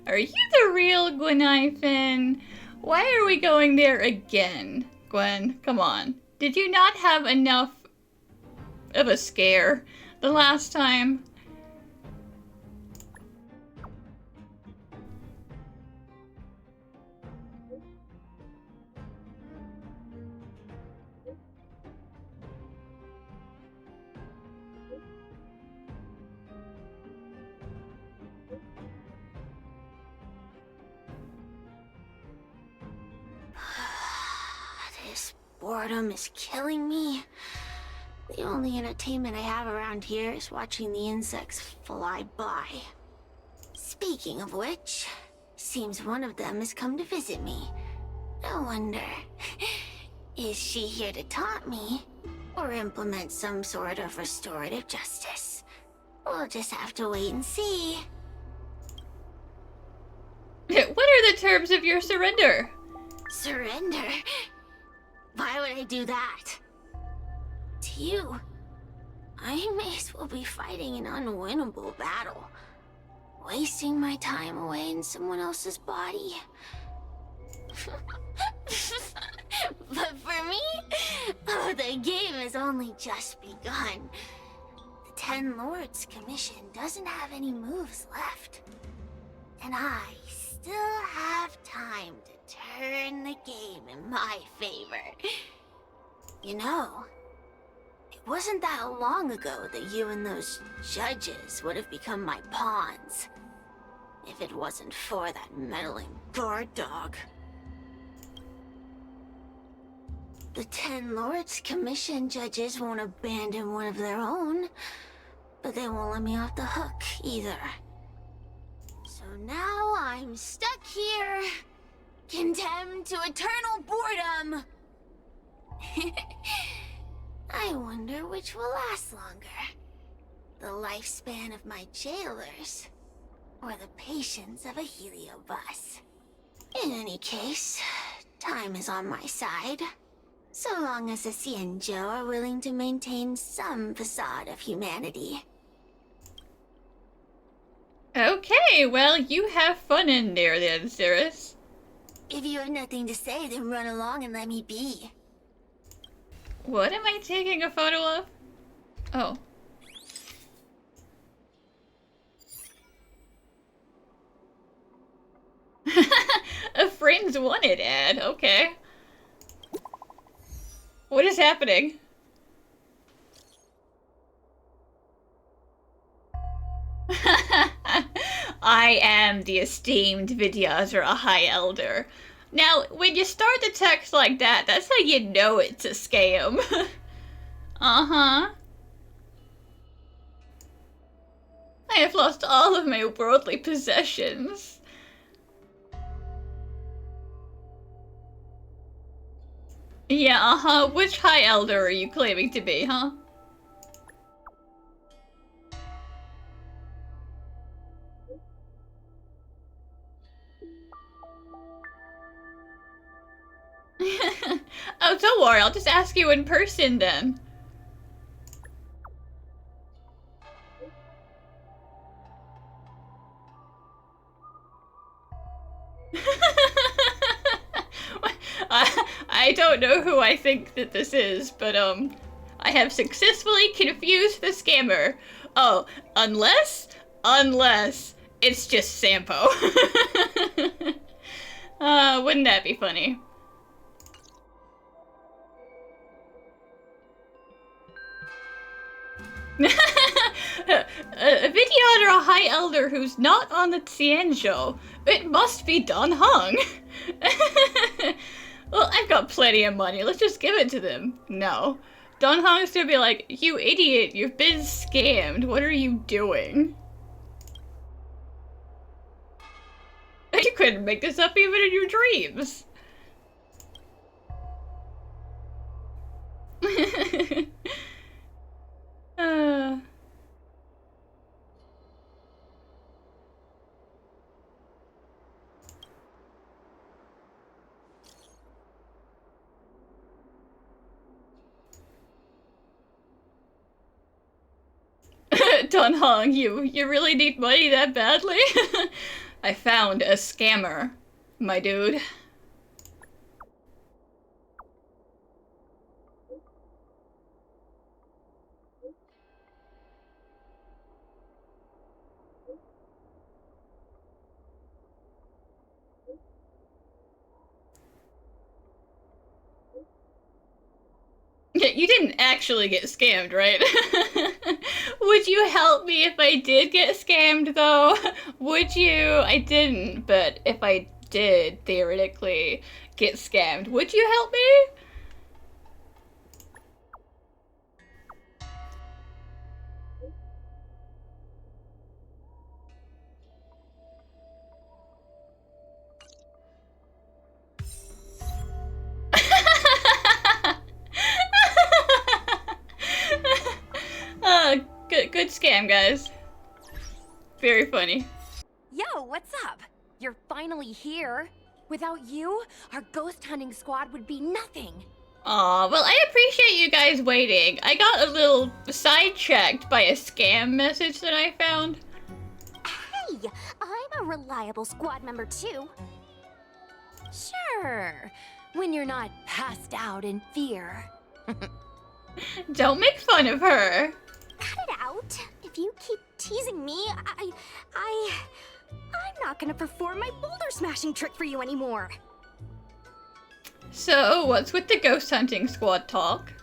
Are you the real Gwen? Why are we going there again, Gwen? Come on. Did you not have enough of a scare the last time? This boredom is killing me. The only entertainment I have around here is watching the insects fly by. Speaking of which, seems one of them has come to visit me. I wonder, is she here to taunt me or implement some sort of restorative justice? We'll just have to wait and see. What are the terms of your surrender? Surrender? Why would I do that? To you, I may as well be fighting an unwinnable battle. Wasting my time away in someone else's body. But for me, oh, the game has only just begun. The Ten Lords Commission doesn't have any moves left. And I still have time to turn the game in my favor. You know, it wasn't that long ago that you and those judges would have become my pawns. If it wasn't for that meddling guard dog. The Ten Lords Commission judges won't abandon one of their own, but they won't let me off the hook either. So now I'm stuck here, condemned to eternal boredom. I wonder which will last longer. The lifespan of my jailers, or the patience of a heliobus. In any case, time is on my side. So long as the Xianzhou are willing to maintain some facade of humanity. Okay, well, you have fun in there then, Cirrus. If you have nothing to say, then run along and let me be. What am I taking a photo of? Oh. A friends wanted ad, okay. What is happening? I am the esteemed Vidyadhara High Elder. Now, when you start the text like that, that's how you know it's a scam. Uh-huh. I have lost all of my worldly possessions. Yeah, uh-huh. Which High Elder are you claiming to be, huh? Oh, don't worry, I'll just ask you in person then. I don't know who I think that this is, but I have successfully confused the scammer. Oh, unless it's just Sampo. Wouldn't that be funny? A Vidyad or a High Elder who's not on the Xianzhou. It must be Don Hong. Well, I've got plenty of money. Let's just give it to them. No. Don Hong's gonna be like, you idiot, you've been scammed. What are you doing? You couldn't make this up even in your dreams. uh... Don Hong, you really need money that badly? I found a scammer, my dude. You didn't actually get scammed, right? Would you help me if I did get scammed, though? Would you? I didn't, but if I did, theoretically, get scammed, would you help me? Good scam, guys. Very funny. Yo, what's up? You're finally here. Without you, our ghost hunting squad would be nothing. Aw, well, I appreciate you guys waiting. I got a little sidetracked by a scam message that I found. Hey, I'm a reliable squad member too. Sure, when you're not passed out in fear. Don't make fun of her. Cut it out. If you keep teasing me, I'm not gonna perform my boulder smashing trick for you anymore. So, what's with the ghost hunting squad talk?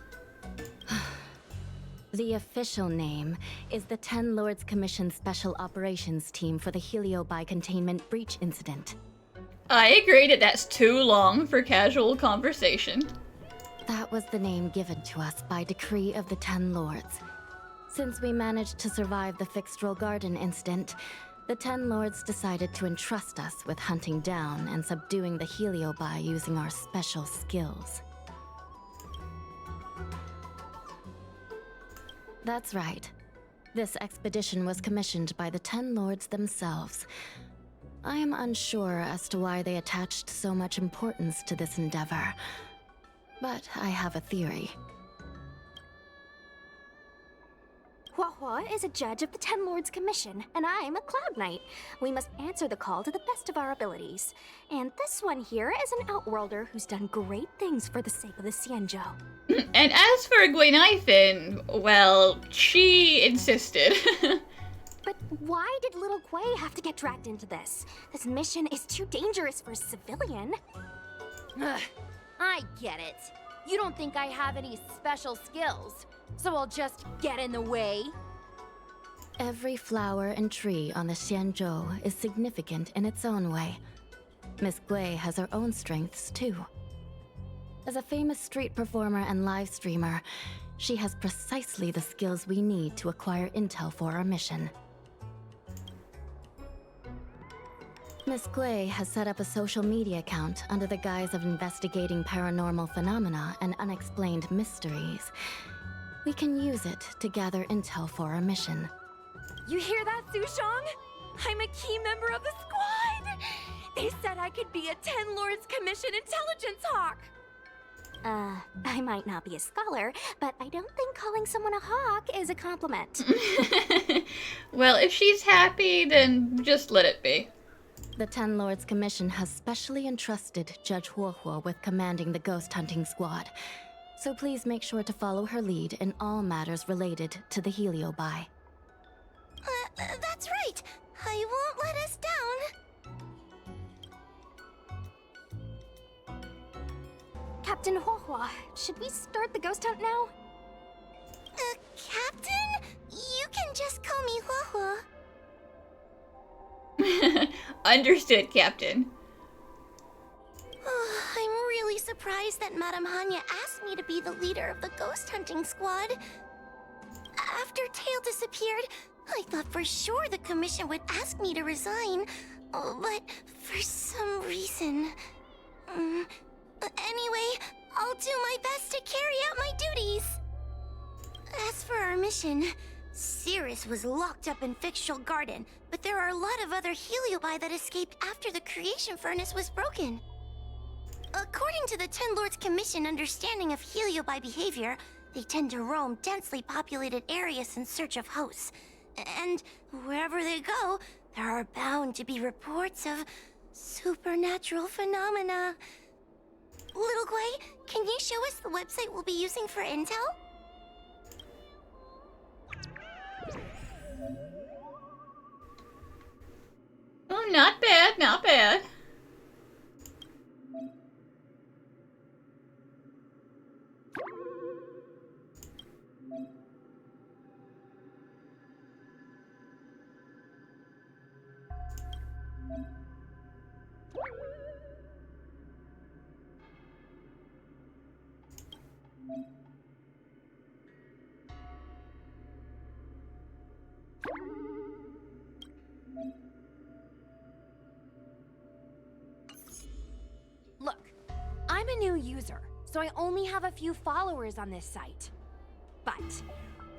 The official name is the 10 Lords Commission Special Operations Team for the Heliobi Containment Breach Incident. I agree that that's too long for casual conversation. That was the name given to us by decree of the 10 Lords. Since we managed to survive the Fixtral Garden incident, the 10 Lords decided to entrust us with hunting down and subduing the Heliobi using our special skills. That's right. This expedition was commissioned by the 10 Lords themselves. I am unsure as to why they attached so much importance to this endeavor, but I have a theory. Huahua is a judge of the 10 Lords Commission, and I'm a Cloud Knight. We must answer the call to the best of our abilities. And this one here is an Outworlder who's done great things for the sake of the Xianzhou. And as for Gwenyfin, well, she insisted. But why did little Quay have to get dragged into this? This mission is too dangerous for a civilian. Ugh, I get it. You don't think I have any special skills, so I'll just get in the way? Every flower and tree on the Xianzhou is significant in its own way. Miss Gui has her own strengths, too. As a famous street performer and live streamer, she has precisely the skills we need to acquire intel for our mission. Miss Gui has set up a social media account under the guise of investigating paranormal phenomena and unexplained mysteries. We can use it to gather intel for our mission. You hear that, Sushong? I'm a key member of the squad! They said I could be a 10 Lords Commission intelligence hawk! I might not be a scholar, but I don't think calling someone a hawk is a compliment. Well, if she's happy, then just let it be. The 10 Lords Commission has specially entrusted Judge Huohuo with commanding the ghost hunting squad, so please make sure to follow her lead in all matters related to the Heliobi. That's right. I won't let us down. Captain Huohuo, should we start the ghost hunt now? Captain? You can just call me Huohuo. Understood, Captain. I'm really surprised that Madame Hanya asked me to be the leader of the ghost hunting squad. After Tail disappeared, I thought for sure the commission would ask me to resign, but for some reason... Anyway, I'll do my best to carry out my duties. As for our mission, Cirrus was locked up in Fixtral Garden, but there are a lot of other Heliobi that escaped after the creation furnace was broken. According to the 10 Lords Commission understanding of Heliobi behavior, they tend to roam densely populated areas in search of hosts. And wherever they go, there are bound found to be reports of supernatural phenomena. Little Gwei, can you show us the website we'll be using for intel? Oh, not bad, not bad. Look, I'm a new user, so I only have a few followers on this site. But,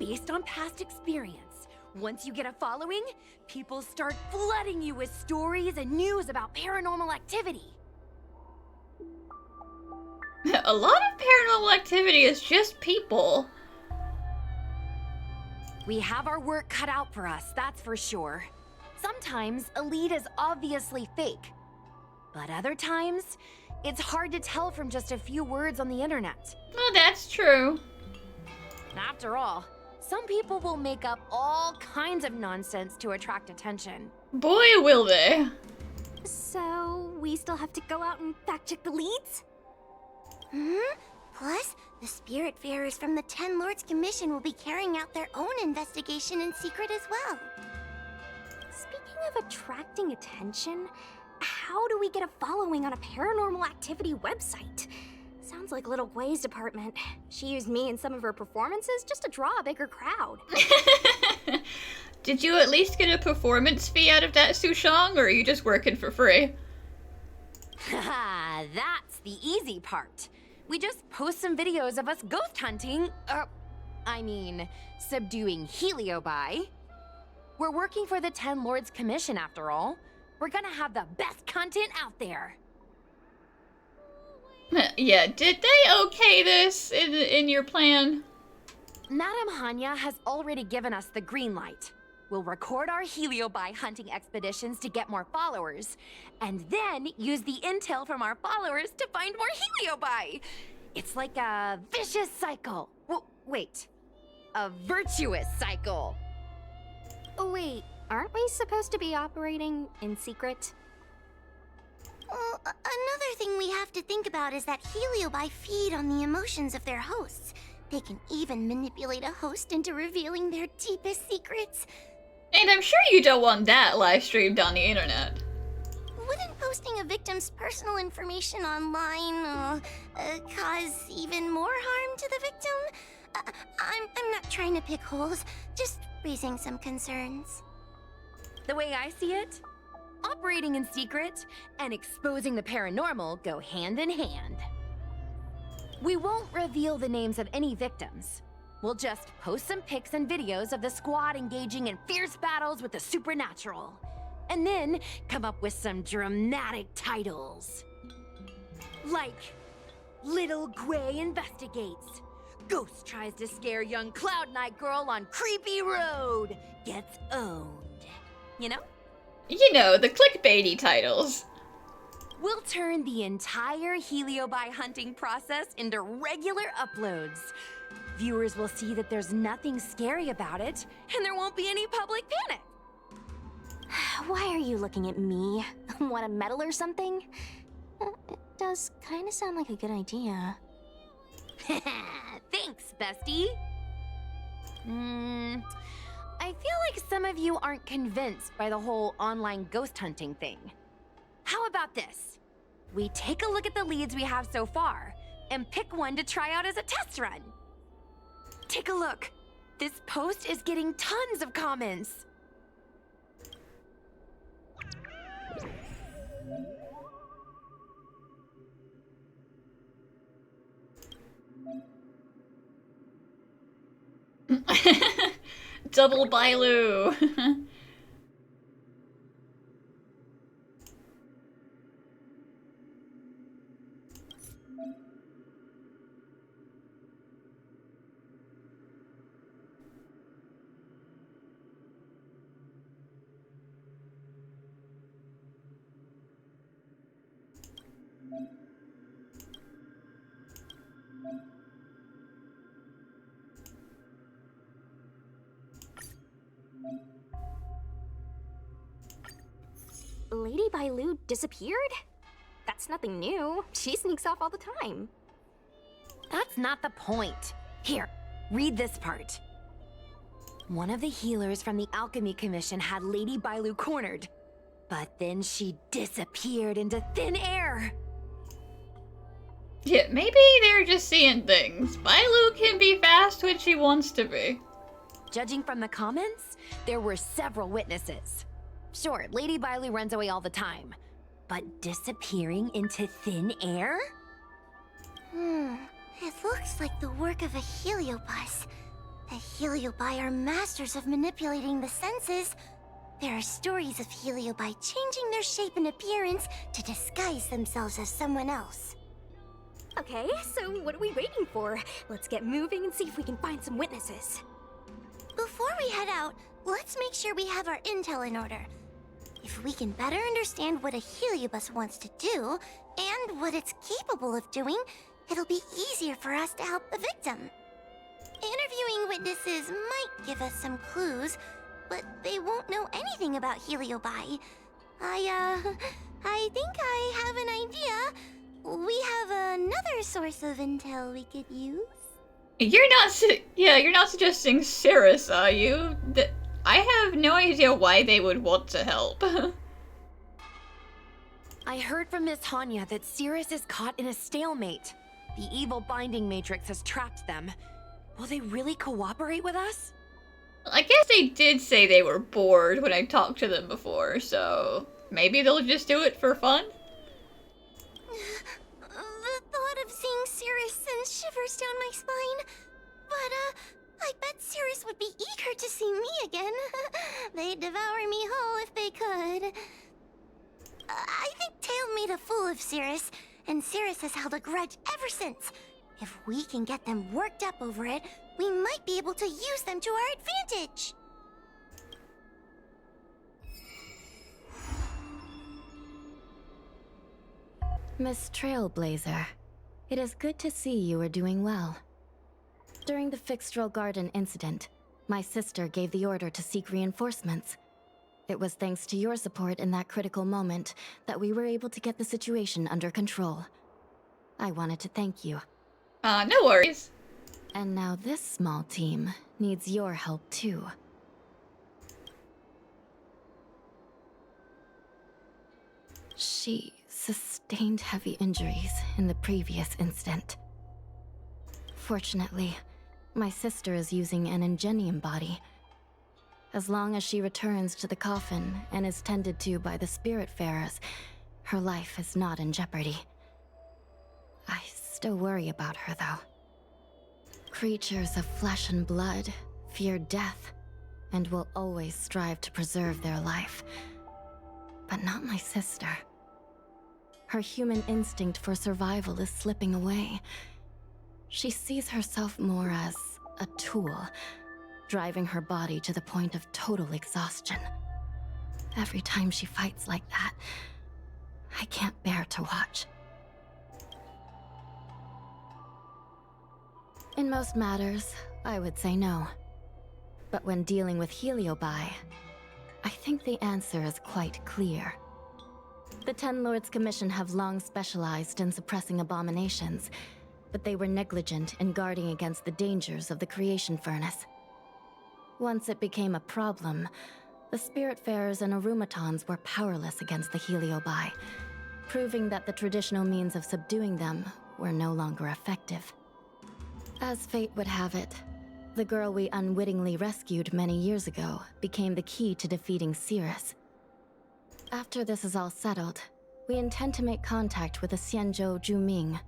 based on past experience, once you get a following, people start flooding you with stories and news about paranormal activity. A lot of paranormal activity is just people. We have our work cut out for us, that's for sure. Sometimes a lead is obviously fake. But other times, it's hard to tell from just a few words on the internet. Well, that's true. After all, some people will make up all kinds of nonsense to attract attention. Boy, will they. So, we still have to go out and fact-check the leads? Plus, the Spiritfarers from the Ten Lords Commission will be carrying out their own investigation in secret as well. Speaking of attracting attention, how do we get a following on a paranormal activity website? Sounds like Little Gwei's department. She used me in some of her performances just to draw a bigger crowd. Did you at least get a performance fee out of that, Sushong, or are you just working for free? Haha, that's the easy part. We just post some videos of us ghost hunting, subduing Heliobi. We're working for the Ten Lords Commission after all. We're gonna have the best content out there. Yeah, did they okay this in your plan? Madame Hanya has already given us the green light. We'll record our Heliobi hunting expeditions to get more followers, and then use the intel from our followers to find more Heliobi. It's like a vicious cycle. Wait, a virtuous cycle. Oh wait, aren't we supposed to be operating in secret? Well, another thing we have to think about is that Heliobi feed on the emotions of their hosts. They can even manipulate a host into revealing their deepest secrets. And I'm sure you don't want that live streamed on the internet. Wouldn't posting a victim's personal information online cause even more harm to the victim? I'm not trying to pick holes, just raising some concerns. The way I see it, operating in secret and exposing the paranormal go hand in hand. We won't reveal the names of any victims. We'll just post some pics and videos of the squad engaging in fierce battles with the supernatural. And then come up with some dramatic titles. Like, Little Gwei investigates. Ghost tries to scare young Cloud Knight girl on creepy road. Gets owned. You know? You know, the clickbaity titles. We'll turn the entire Heliobi hunting process into regular uploads. Viewers will see that there's nothing scary about it, and there won't be any public panic. Why are you looking at me? Want a medal or something? It does kind of sound like a good idea. Thanks, bestie. I feel like some of you aren't convinced by the whole online ghost hunting thing. How about this? We take a look at the leads we have so far, and pick one to try out as a test run. Take a look. This post is getting tons of comments. Double Bailu. Lady Bailu disappeared? That's nothing new. She sneaks off all the time. That's not the point. Here, read this part. One of the healers from the Alchemy Commission had Lady Bailu cornered, but then she disappeared into thin air. Yeah, maybe they're just seeing things. Bailu can be fast when she wants to be. Judging from the comments, there were several witnesses. Sure, Lady Bailu runs away all the time, but disappearing into thin air? It looks like the work of a heliobus. The heliobi are masters of manipulating the senses. There are stories of heliobi changing their shape and appearance to disguise themselves as someone else. Okay, so what are we waiting for? Let's get moving and see if we can find some witnesses. Before we head out, let's make sure we have our intel in order. If we can better understand what a heliobus wants to do, and what it's capable of doing, it'll be easier for us to help the victim. Interviewing witnesses might give us some clues, but they won't know anything about heliobi. I think I have an idea. We have another source of intel we could use. You're not suggesting Cirrus, are you? I have no idea why they would want to help. I heard from Miss Hanya that Cirrus is caught in a stalemate. The evil binding matrix has trapped them. Will they really cooperate with us? I guess they did say they were bored when I talked to them before, so maybe they'll just do it for fun? The thought of seeing Cirrus sends shivers down my spine. But, I bet Cirrus would be eager to see me again. They'd devour me whole if they could. I think Tail made a fool of Cirrus, and Cirrus has held a grudge ever since. If we can get them worked up over it, we might be able to use them to our advantage. Miss Trailblazer, it is good to see you are doing well. During the Fixtral Garden incident, my sister gave the order to seek reinforcements. It was thanks to your support in that critical moment that we were able to get the situation under control. I wanted to thank you. No worries. And now this small team needs your help too. She sustained heavy injuries in the previous incident. Fortunately, my sister is using an Ingenium body. As long as she returns to the coffin and is tended to by the Spiritfarers, her life is not in jeopardy. I still worry about her, though. Creatures of flesh and blood fear death and will always strive to preserve their life. But not my sister. Her human instinct for survival is slipping away. She sees herself more as a tool, driving her body to the point of total exhaustion. Every time she fights like that, I can't bear to watch. In most matters, I would say no. But when dealing with Heliobi, I think the answer is quite clear. The Ten Lords Commission have long specialized in suppressing abominations, but they were negligent in guarding against the dangers of the creation furnace. Once it became a problem, the Spiritfarers and Arumatons were powerless against the Heliobi, proving that the traditional means of subduing them were no longer effective. As fate would have it, the girl we unwittingly rescued many years ago became the key to defeating Cirrus. After this is all settled, we intend to make contact with the Xianzhou Juming.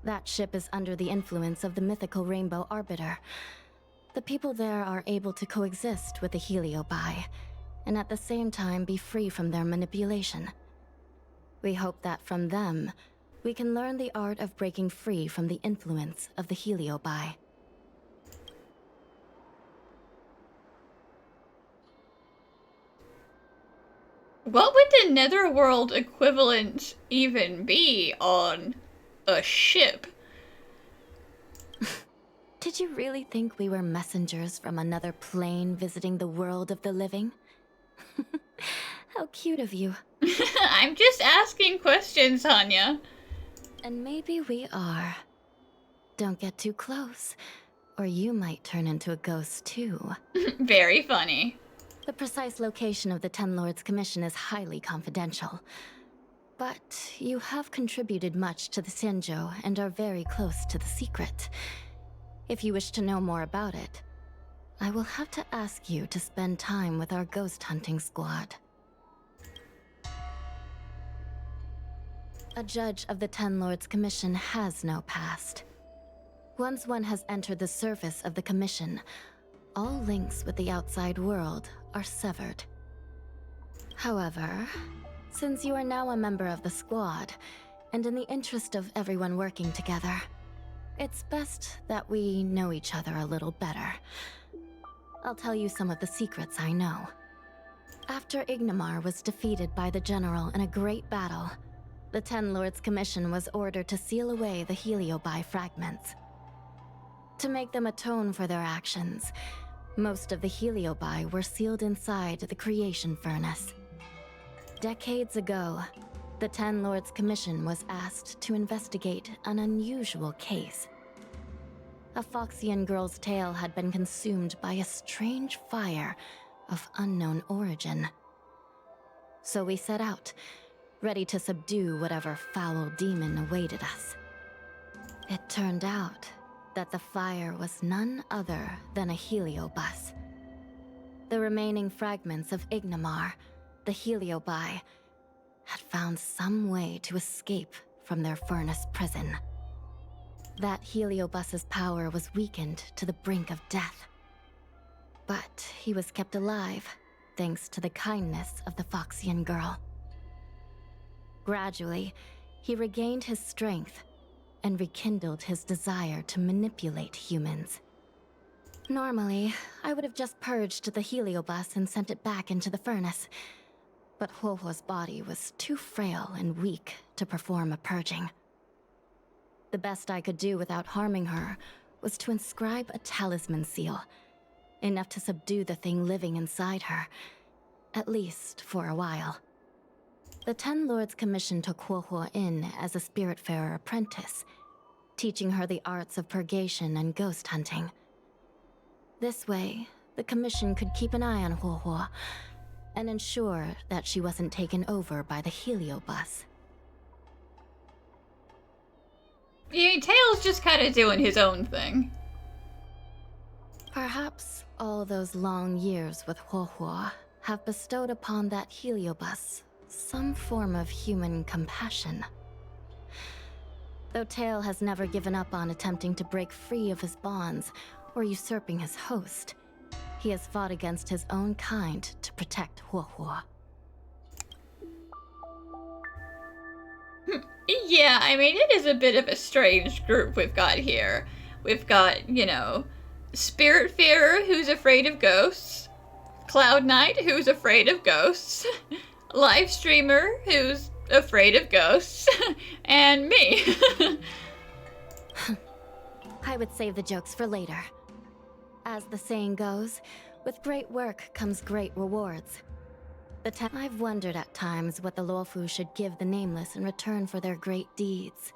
That ship is under the influence of the mythical Rainbow Arbiter. The people there are able to coexist with the Heliobi, and at the same time be free from their manipulation. We hope that from them, we can learn the art of breaking free from the influence of the Heliobi. What would the netherworld equivalent even be on a ship? Did you really think we were messengers from another plane visiting the world of the living? How cute of you. I'm just asking questions, Hanya. And maybe we are. Don't get too close, or you might turn into a ghost too. Very funny. The precise location of the Ten Lords Commission is highly confidential. But you have contributed much to the Senjo and are very close to the secret. If you wish to know more about it, I will have to ask you to spend time with our ghost hunting squad. A judge of the Ten Lords Commission has no past. Once one has entered the surface of the Commission, all links with the outside world are severed. However, since you are now a member of the squad, and in the interest of everyone working together, it's best that we know each other a little better. I'll tell you some of the secrets I know. After Ignamar was defeated by the General in a great battle, the Ten Lords Commission was ordered to seal away the Heliobi fragments. To make them atone for their actions, most of the Heliobi were sealed inside the creation furnace. Decades ago, the Ten Lords Commission was asked to investigate an unusual case. A Foxian girl's tail had been consumed by a strange fire of unknown origin. So we set out, ready to subdue whatever foul demon awaited us. It turned out that the fire was none other than a heliobus. The remaining fragments of Ignamar, the Heliobi, had found some way to escape from their furnace prison. That heliobus's power was weakened to the brink of death. But he was kept alive, thanks to the kindness of the Foxian girl. Gradually, he regained his strength and rekindled his desire to manipulate humans. Normally, I would have just purged the heliobus and sent it back into the furnace, but Huohuo's body was too frail and weak to perform a purging. The best I could do without harming her was to inscribe a talisman seal, enough to subdue the thing living inside her, at least for a while. The Ten Lords Commission took Huohuo in as a spiritfarer apprentice, teaching her the arts of purgation and ghost hunting. This way, the Commission could keep an eye on Huohuo and ensure that she wasn't taken over by the heliobus. Yeah, Tails just kind of doing his own thing. Perhaps all those long years with Huohuo have bestowed upon that heliobus some form of human compassion. Though Tail has never given up on attempting to break free of his bonds or usurping his host, he has fought against his own kind to protect Huohuo. Yeah, I mean, it is a bit of a strange group we've got here. We've got, you know, Spiritfarer, who's afraid of ghosts, Cloud Knight, who's afraid of ghosts, Live Streamer, who's afraid of ghosts, and me. I would save the jokes for later. As the saying goes, with great work comes great rewards. I've wondered at times what the Luofu should give the Nameless in return for their great deeds.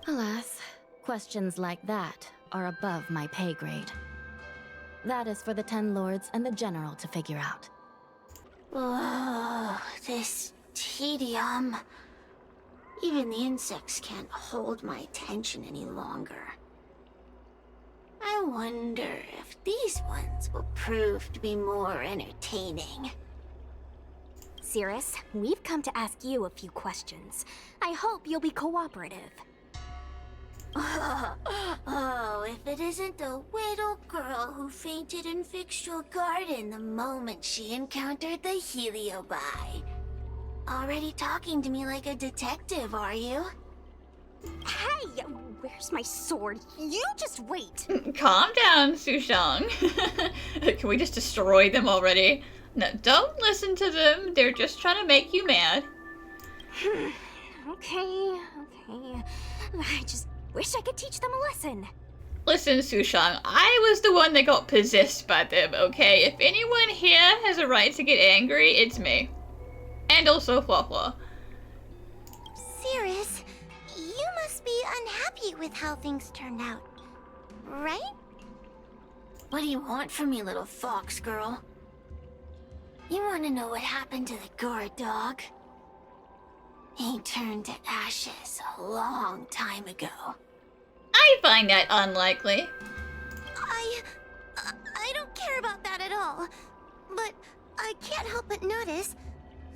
Alas, questions like that are above my pay grade. That is for the Ten Lords and the General to figure out. Oh, this tedium. Even the insects can't hold my attention any longer. I wonder if these ones will prove to be more entertaining. Cirrus, we've come to ask you a few questions. I hope you'll be cooperative. Oh, if it isn't the little girl who fainted in Fixtual Garden the moment she encountered the Heliobi. Already talking to me like a detective, are you? Hey, where's my sword? You just wait. Calm down, Sushang. Can we just destroy them already? No, don't listen to them. They're just trying to make you mad. Okay. I just wish I could teach them a lesson. Listen, Sushang, I was the one that got possessed by them, okay? If anyone here has a right to get angry, it's me. And also Huahua. Cirrus, you must be unhappy with how things turned out, right? What do you want from me, little fox girl? You want to know what happened to the guard dog? He turned to ashes a long time ago. I find that unlikely. I don't care about that at all. But I can't help but notice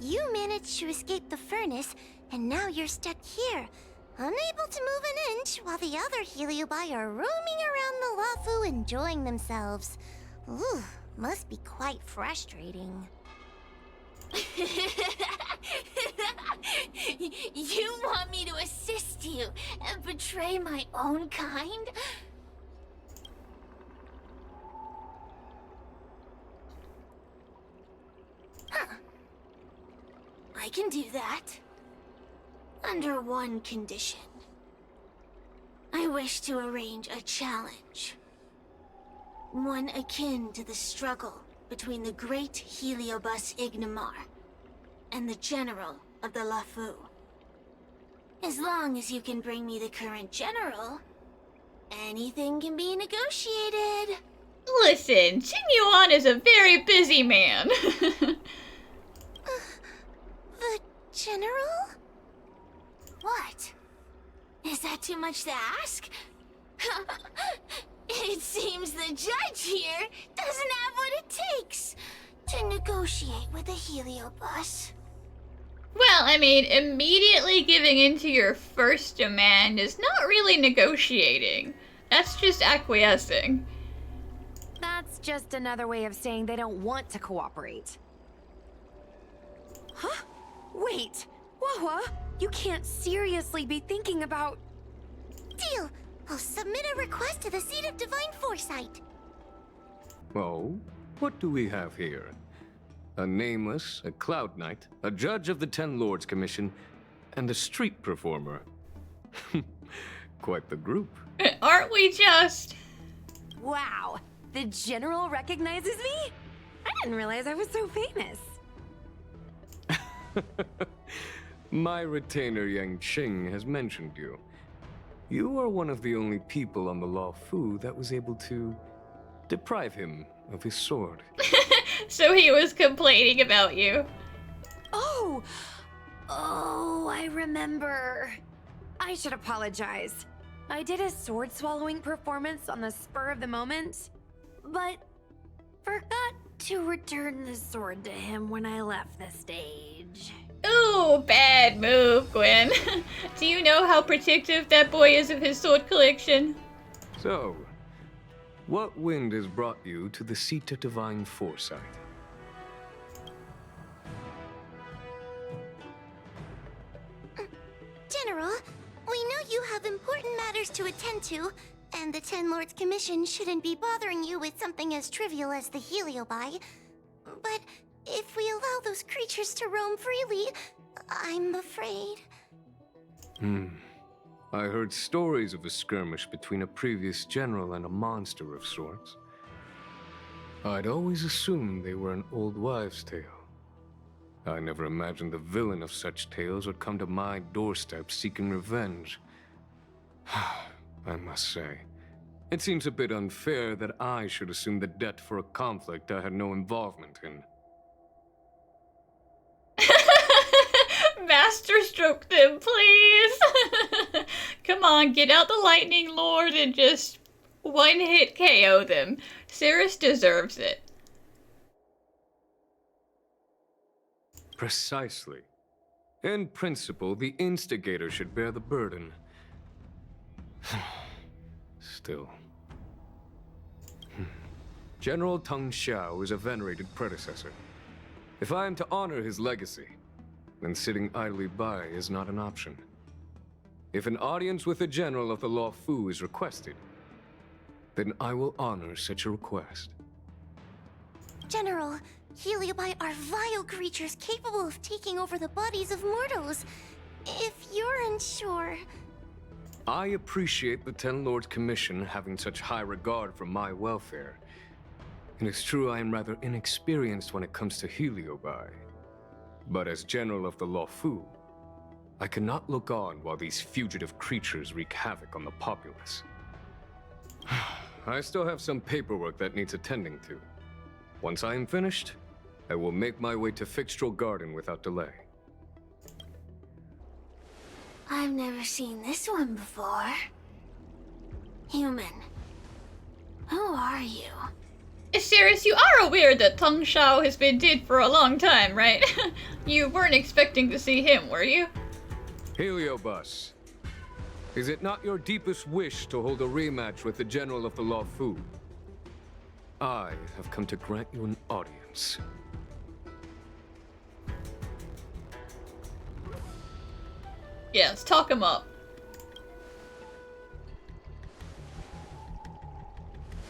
you managed to escape the furnace, and now you're stuck here, unable to move an inch, while the other Heliobi are roaming around the Lafu enjoying themselves. Ooh, must be quite frustrating. You want me to assist you and betray my own kind? Huh. I can do that. Under one condition. I wish to arrange a challenge. One akin to the struggle between the great Heliobus Ignamar and the general of the Lafu. As long as you can bring me the current general, anything can be negotiated. Listen, Xinyuan is a very busy man. The general? What? Is that too much to ask? It seems the judge here doesn't have what it takes to negotiate with the Heliobus. Well, I mean, immediately giving in to your first demand is not really negotiating. That's just acquiescing. That's just another way of saying they don't want to cooperate. Huh? Wait, Wawa, you can't seriously be thinking about... Deal! I'll submit a request to the Seat of Divine Foresight. Oh, what do we have here? A nameless, a cloud knight, a judge of the Ten Lords Commission, and a street performer. Quite the group. Aren't we just? Wow, the general recognizes me? I didn't realize I was so famous. My retainer Yang Qing has mentioned you. You are one of the only people on the Law Fu that was able to deprive him of his sword. So he was complaining about you. Oh, I remember. I should apologize. I did a sword swallowing performance on the spur of the moment, but forgot to return the sword to him when I left the stage. Ooh, bad move, Gwen. Do you know how protective that boy is of his sword collection? So, what wind has brought you to the Seat of Divine Foresight? General, we know you have important matters to attend to, and the Ten Lords Commission shouldn't be bothering you with something as trivial as the Heliobi. But if we allow those creatures to roam freely, I'm afraid... I heard stories of a skirmish between a previous general and a monster of sorts. I'd always assumed they were an old wives' tale. I never imagined the villain of such tales would come to my doorstep seeking revenge. I must say, it seems a bit unfair that I should assume the debt for a conflict I had no involvement in. Master stroke them, please. Come on, get out the Lightning Lord and just one-hit KO them. Cirrus deserves it. Precisely. In principle, the instigator should bear the burden. Still. General Teng Xiao is a venerated predecessor. If I am to honor his legacy, then sitting idly by is not an option. If an audience with the general of the Law Fu is requested, then I will honor such a request. General, Heliobi are vile creatures capable of taking over the bodies of mortals. If you're unsure... I appreciate the Ten Lords Commission having such high regard for my welfare. It is true I am rather inexperienced when it comes to Heliobi. But as General of the Lawfu, I cannot look on while these fugitive creatures wreak havoc on the populace. I still have some paperwork that needs attending to. Once I am finished, I will make my way to Fixtral Garden without delay. I've never seen this one before. Human. Who are you? Sirius, you are aware that Tong Shao has been dead for a long time, right? You weren't expecting to see him, were you? Heliobus, is it not your deepest wish to hold a rematch with the General of the Lawfu? I have come to grant you an audience. Yes, talk him up.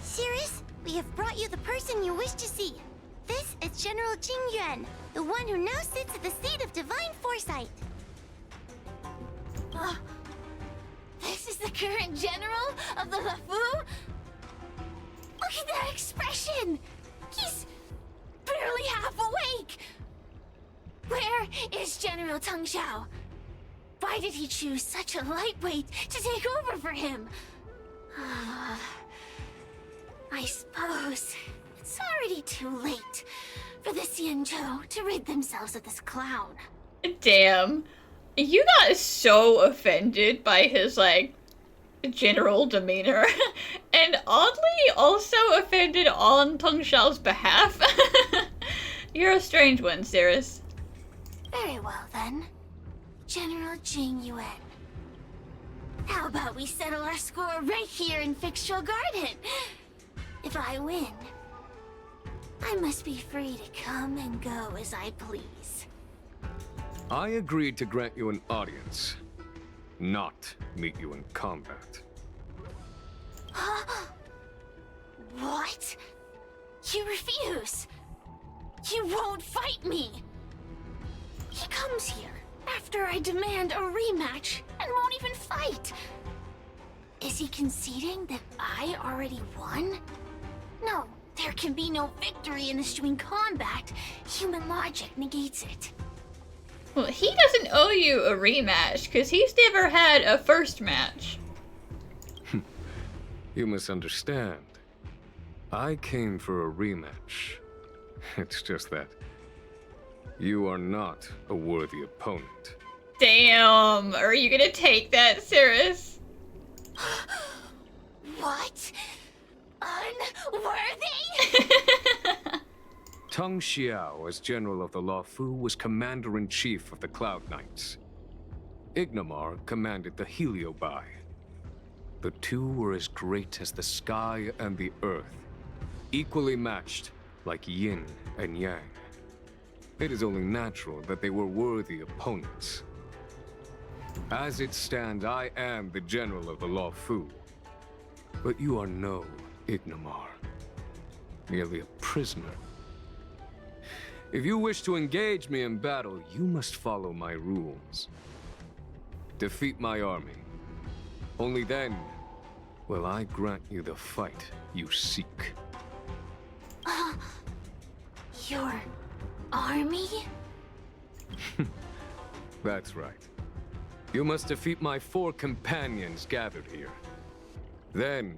Sirius, we have brought you the person you wish to see. This is General Jing Yuan, the one who now sits at the seat of divine foresight. This is the current general of the Lawfu? Look at that expression! He's barely half awake! Where is General Tong Xiao? Why did he choose such a lightweight to take over for him? I suppose it's already too late for the Xianzhou to rid themselves of this clown. Damn. You got so offended by his, like, general demeanor. And oddly also offended on Tong Xiao's behalf. You're a strange one, Cirrus. Very well then. General Jing Yuan. How about we settle our score right here in Fixtral Garden? If I win, I must be free to come and go as I please. I agreed to grant you an audience, not meet you in combat. What? You refuse? You won't fight me? He comes here after I demand a rematch and won't even fight. Is he conceding that I already won? No, there can be no victory in eschewing combat. Human logic negates it. Well, he doesn't owe you a rematch, because he's never had a first match. You misunderstand. I came for a rematch. It's just that you are not a worthy opponent. Damn, are you gonna take that, Cirrus? What? Unworthy? Tong Xiao, as General of the Lawfu, was Commander-in-Chief of the Cloud Knights. Ignamar commanded the Heliobi. The two were as great as the sky and the earth, equally matched like yin and yang. It is only natural that they were worthy opponents. As it stands, I am the General of the Lawfu. But you are no Ignamar, merely a prisoner. If you wish to engage me in battle, you must follow my rules. Defeat my army. Only then will I grant you the fight you seek. Your army? That's right. You must defeat my 4 companions gathered here. Then,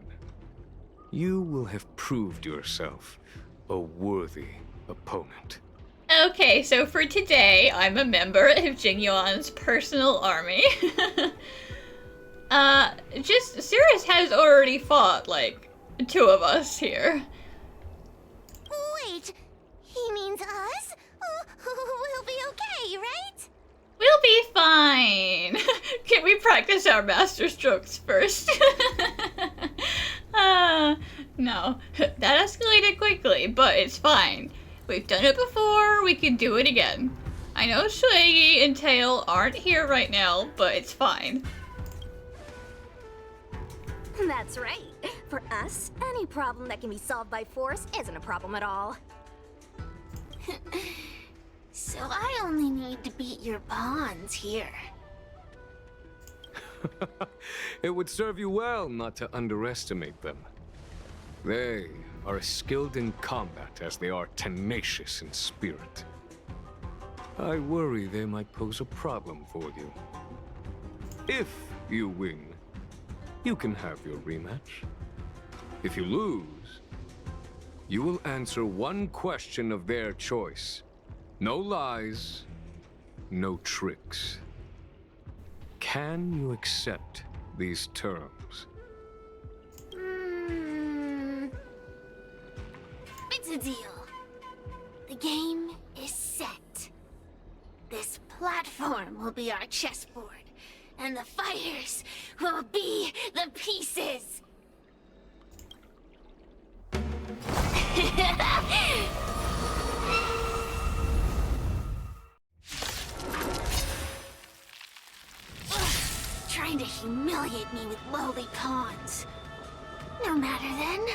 you will have proved yourself a worthy opponent. Okay, so for today, I'm a member of Jing Yuan's personal army. Cirrus has already fought, like, 2 of us here. Wait, he means us? We'll be okay, right? We'll be fine. Can we practice our master strokes first? No, that escalated quickly, but it's fine. We've done it before, we can do it again. I know Shuegi and Tail aren't here right now, but it's fine. That's right. For us, any problem that can be solved by force isn't a problem at all. So I only need to beat your pawns here. It would serve you well not to underestimate them. They are as skilled in combat as they are tenacious in spirit. I worry they might pose a problem for you. If you win, you can have your rematch. If you lose, you will answer one question of their choice. No lies, no tricks. Can you accept these terms? It's a deal. The game is set. This platform will be our chessboard, and the fighters will be the pieces. Trying to humiliate me with lowly pawns. No matter then.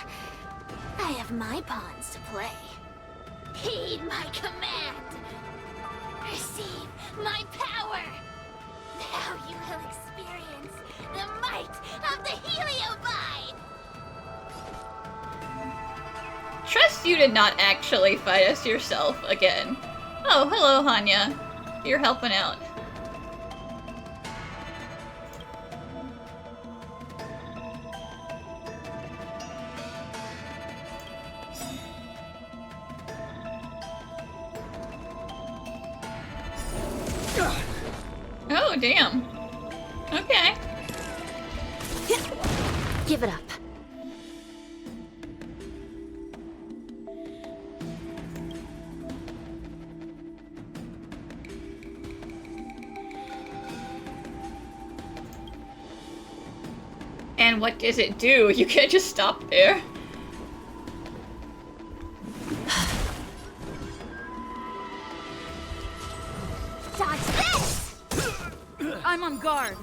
I have my pawns to play. Heed my command. Receive my power. Now you will experience the might of the Heliobide. Trust you did not actually fight us yourself again. Oh, hello, Hanya. You're helping out. Oh, damn. Okay. Give it up. And what does it do? You can't just stop there. Dodge this! I'm on guard.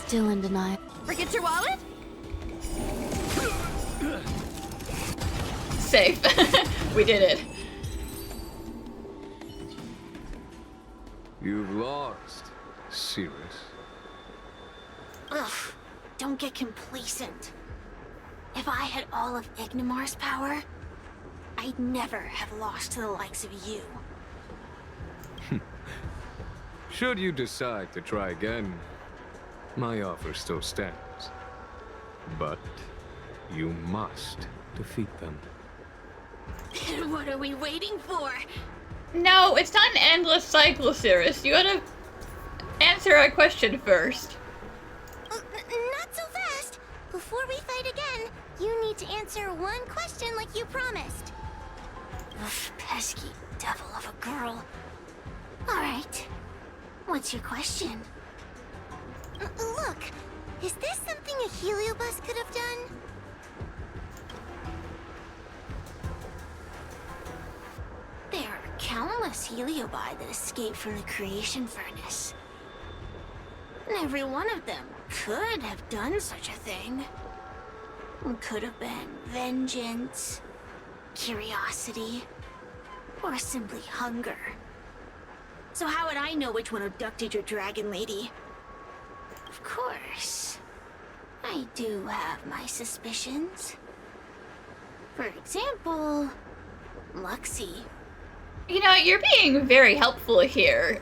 Still in denial. Forget your wallet? Safe. We did it. You've lost, Cirrus. Ugh, don't get complacent. If I had all of Ignimar's power, I'd never have lost to the likes of you. Should you decide to try again, my offer still stands. But you must defeat them. What are we waiting for? No, it's not an endless cycle, Cirrus. You gotta answer a question first. Not so fast. Before we fight again, you need to answer one question like you promised. Ugh, pesky devil of a girl. Alright. What's your question? Look, is this something a Heliobus could have done? There are countless Heliobi that escaped from the creation furnace. And every one of them could have done such a thing. It could have been vengeance, curiosity, or simply hunger. So how would I know which one abducted your dragon lady? Of course, I do have my suspicions. For example, Luxie. You know, you're being very helpful here.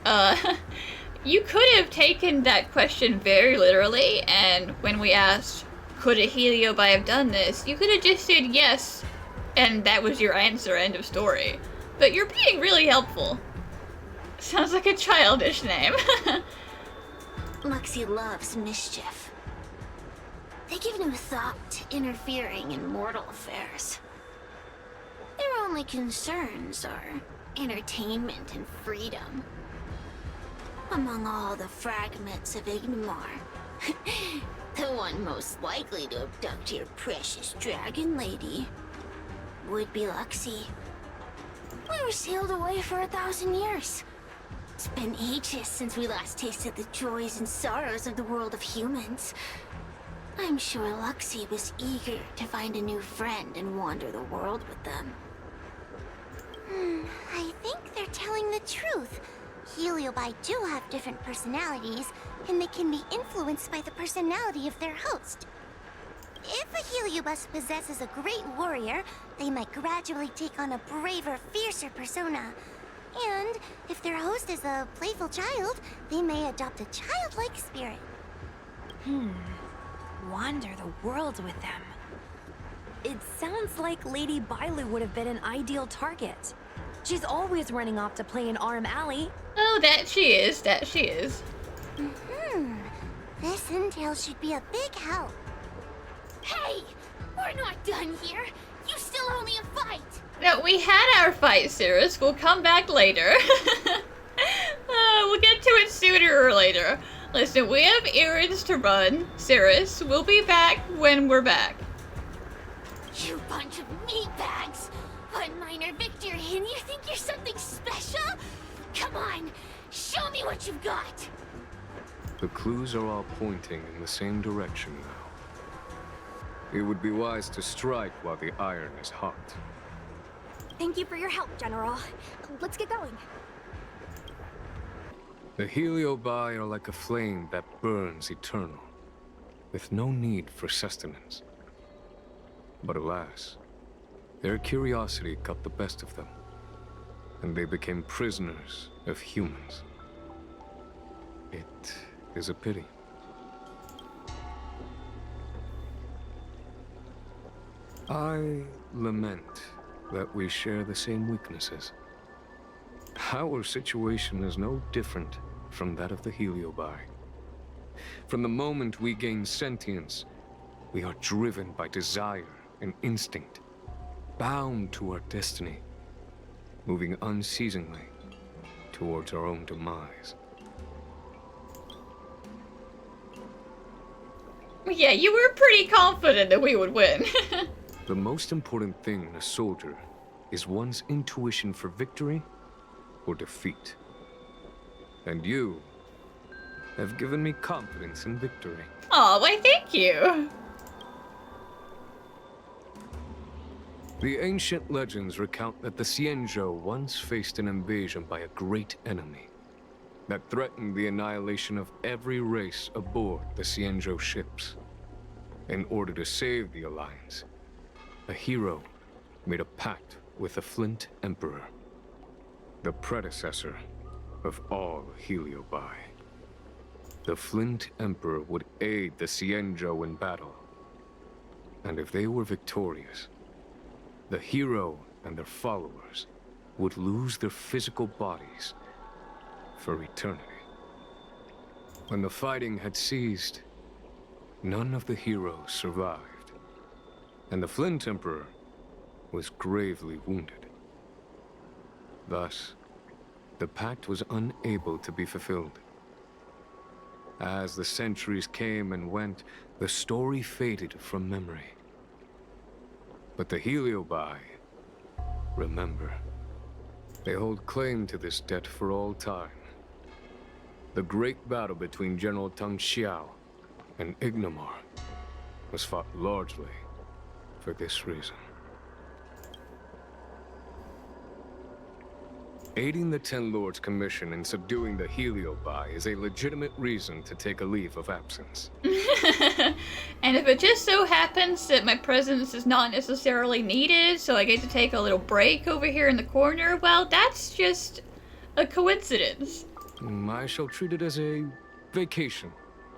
You could have taken that question very literally, and when we asked, could a Heliobi have done this, you could have just said yes, and that was your answer, end of story. But you're being really helpful. Sounds like a childish name. Luxie loves mischief. They give no thought to interfering in mortal affairs. Their only concerns are entertainment and freedom. Among all the fragments of Ignimar, the one most likely to abduct your precious dragon lady would be Luxie. We were sailed away for 1,000 years. It's been ages since we last tasted the joys and sorrows of the world of humans. I'm sure Luxie was eager to find a new friend and wander the world with them. I think they're telling the truth. Heliobi do have different personalities, and they can be influenced by the personality of their host. If a Heliobus possesses a great warrior, they might gradually take on a braver, fiercer persona. And if their host is a playful child, they may adopt a childlike spirit. Wander the world with them. It sounds like Lady Bailu would have been an ideal target. She's always running off to play in Arm Alley. Oh, that she is. That she is. This intel should be a big help. Hey! We're not done here! You still owe me a fight! No, we had our fight, Cirrus. We'll come back later. We'll get to it sooner or later. Listen, we have errands to run, Cirrus. We'll be back when we're back. You bunch of meatbags! One minor victory and you think you're something special? Come on, show me what you've got! The clues are all pointing in the same direction now. It would be wise to strike while the iron is hot. Thank you for your help, General. Let's get going. The Heliobi are like a flame that burns eternal, with no need for sustenance. But alas, their curiosity got the best of them, and they became prisoners of humans. It is a pity. I lament that we share the same weaknesses. Our situation is no different from that of the Heliobi. From the moment we gain sentience, we are driven by desire and instinct, bound to our destiny, moving unceasingly towards our own demise. Yeah, you were pretty confident that we would win. The most important thing in a soldier is one's intuition for victory or defeat. And you have given me confidence in victory. Aw, why thank you. The ancient legends recount that the Xianzhou once faced an invasion by a great enemy that threatened the annihilation of every race aboard the Xianzhou ships. In order to save the Alliance, a hero made a pact with the Flint Emperor, the predecessor of all Heliobi. The Flint Emperor would aid the Xianzhou in battle, and if they were victorious, the hero and their followers would lose their physical bodies for eternity. When the fighting had ceased, none of the heroes survived, and the Flint Emperor was gravely wounded. Thus, the pact was unable to be fulfilled. As the centuries came and went, the story faded from memory. But the Heliobi remember. They hold claim to this debt for all time. The great battle between General Tang Xiao and Ignamar was fought largely for this reason. Aiding the Ten Lords' commission in subduing the Heliobi is a legitimate reason to take a leave of absence. And if it just so happens that my presence is not necessarily needed, so I get to take a little break over here in the corner, well, that's just a coincidence. I shall treat it as a vacation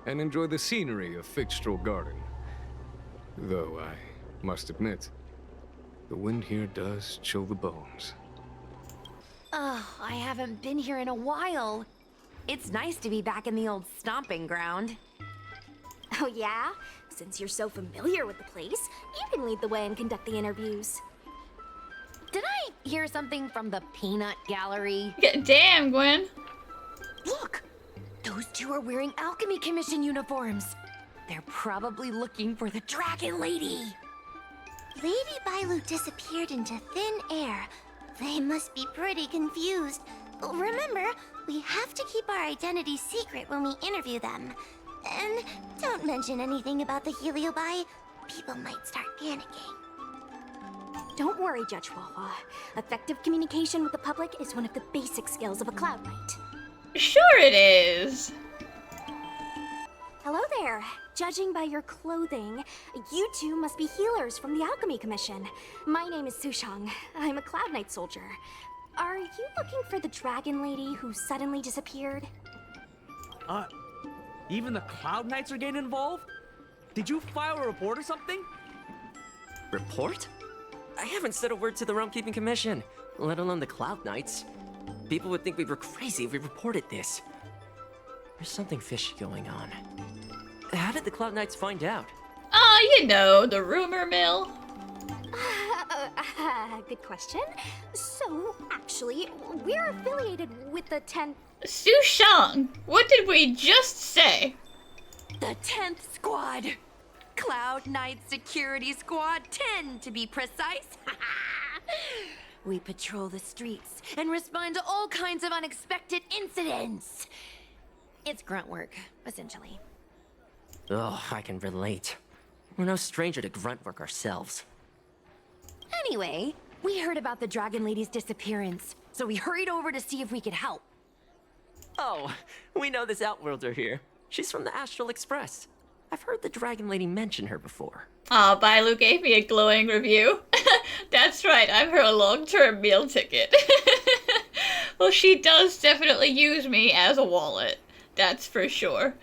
and enjoy the scenery of Fixtral Garden. Though I must admit, the wind here does chill the bones. Oh, I haven't been here in a while. It's nice to be back in the old stomping ground. Oh yeah? Since you're so familiar with the place, you can lead the way and conduct the interviews. Did I hear something from the peanut gallery? Yeah, damn, Gwen. Look! Those two are wearing Alchemy Commission uniforms. They're probably looking for the Dragon Lady. Lady Bailu disappeared into thin air. They must be pretty confused. Remember, we have to keep our identities secret when we interview them. And don't mention anything about the Heliobi. People might start panicking. Don't worry, Judge Wawa. Effective communication with the public is one of the basic skills of a Cloud Knight. Sure it is. Hello there. Judging by your clothing, you two must be healers from the Alchemy Commission. My name is Sushang. I'm a Cloud Knight soldier. Are you looking for the dragon lady who suddenly disappeared? Even the Cloud Knights are getting involved? Did you file a report or something? Report? I haven't said a word to the Realm Keeping Commission, let alone the Cloud Knights. People would think we were crazy if we reported this. There's something fishy going on. How did the Cloud Knights find out? You know, the rumor mill. Good question. So, actually, we're affiliated with the 10th... Sushang, what did we just say? The 10th Squad. Cloud Knight Security Squad 10, to be precise. We patrol the streets and respond to all kinds of unexpected incidents. It's grunt work, essentially. Oh, I can relate. We're no stranger to grunt work ourselves. Anyway, we heard about the Dragon Lady's disappearance, so we hurried over to see if we could help. Oh, we know this Outworlder here. She's from the Astral Express. I've heard the Dragon Lady mention her before. Oh, Bailu gave me a glowing review. That's right, I'm her long-term meal ticket. Well, she does definitely use me as a wallet. That's for sure.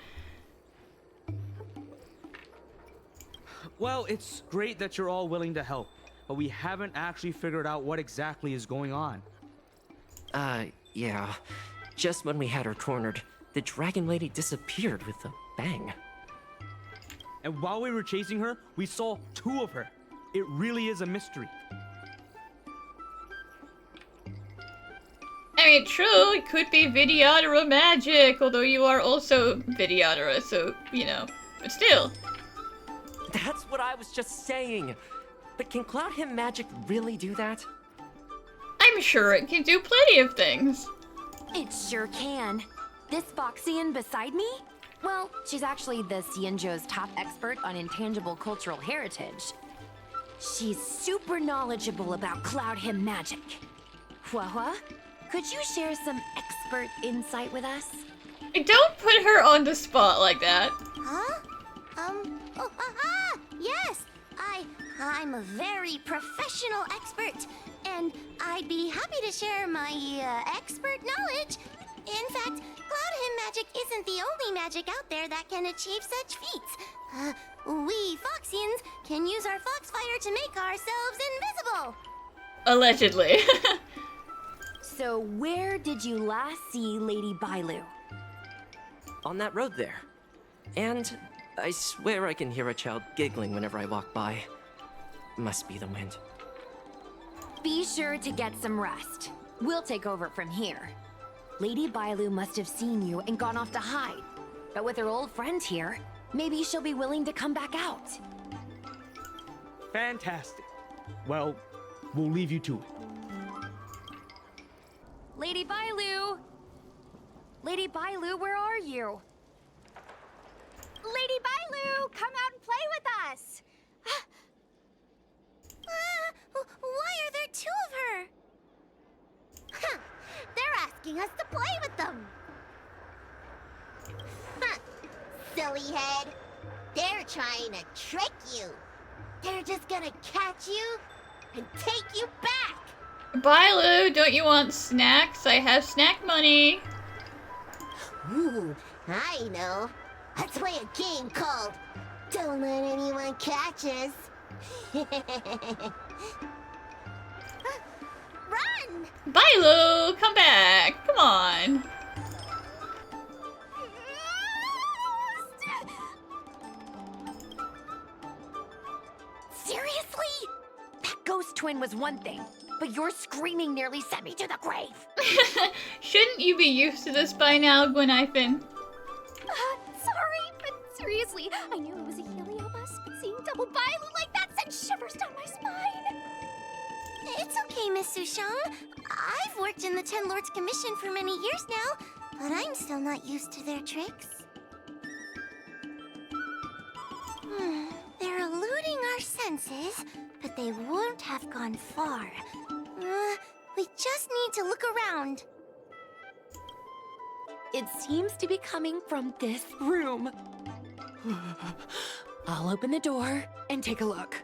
Well, it's great that you're all willing to help, but we haven't actually figured out what exactly is going on. Yeah. Just when we had her cornered, the Dragon Lady disappeared with a bang. And while we were chasing her, we saw 2 of her. It really is a mystery. I mean, true, it could be Vidyadhara magic, although you are also Vidyadhara, so, you know, but still. That's what I was just saying. But can Cloud Hymn magic really do that? I'm sure it can do plenty of things. It sure can. This Foxian beside me? Well, she's actually the Xianzhou's top expert on intangible cultural heritage. She's super knowledgeable about Cloud Hymn magic. Huahua, could you share some expert insight with us? Don't put her on the spot like that. Huh? Yes! I'm a very professional expert, and I'd be happy to share my, expert knowledge. In fact, Cloud Hymn magic isn't the only magic out there that can achieve such feats. We Foxians can use our Foxfire to make ourselves invisible. Allegedly. So where did you last see Lady Bailu? On that road there. And I swear I can hear a child giggling whenever I walk by. Must be the wind. Be sure to get some rest. We'll take over from here. Lady Bailu must have seen you and gone off to hide. But with her old friend here, maybe she'll be willing to come back out. Fantastic. Well, we'll leave you to it. Lady Bailu! Lady Bailu, where are you? Lady Bailu, come out and play with us! Why are there 2 of her? Huh, they're asking us to play with them. Huh, silly head. They're trying to trick you. They're just gonna catch you and take you back. Bailu, don't you want snacks? I have snack money. Ooh, I know. Let's play a game called Don't Let Anyone Catch Us. Run! Bailu, come back. Come on. Seriously? That ghost twin was one thing, but your screaming nearly sent me to the grave. Shouldn't you be used to this by now, Gwenhyphen? Sorry, but seriously, I knew it was a Heliobus, but seeing double Bailu like that sent shivers down my spine. It's okay, Miss Sushang. I've worked in the Ten Lords Commission for many years now, but I'm still not used to their tricks. They're eluding our senses, but they won't have gone far. We just need to look around. It seems to be coming from this room. I'll open the door and take a look.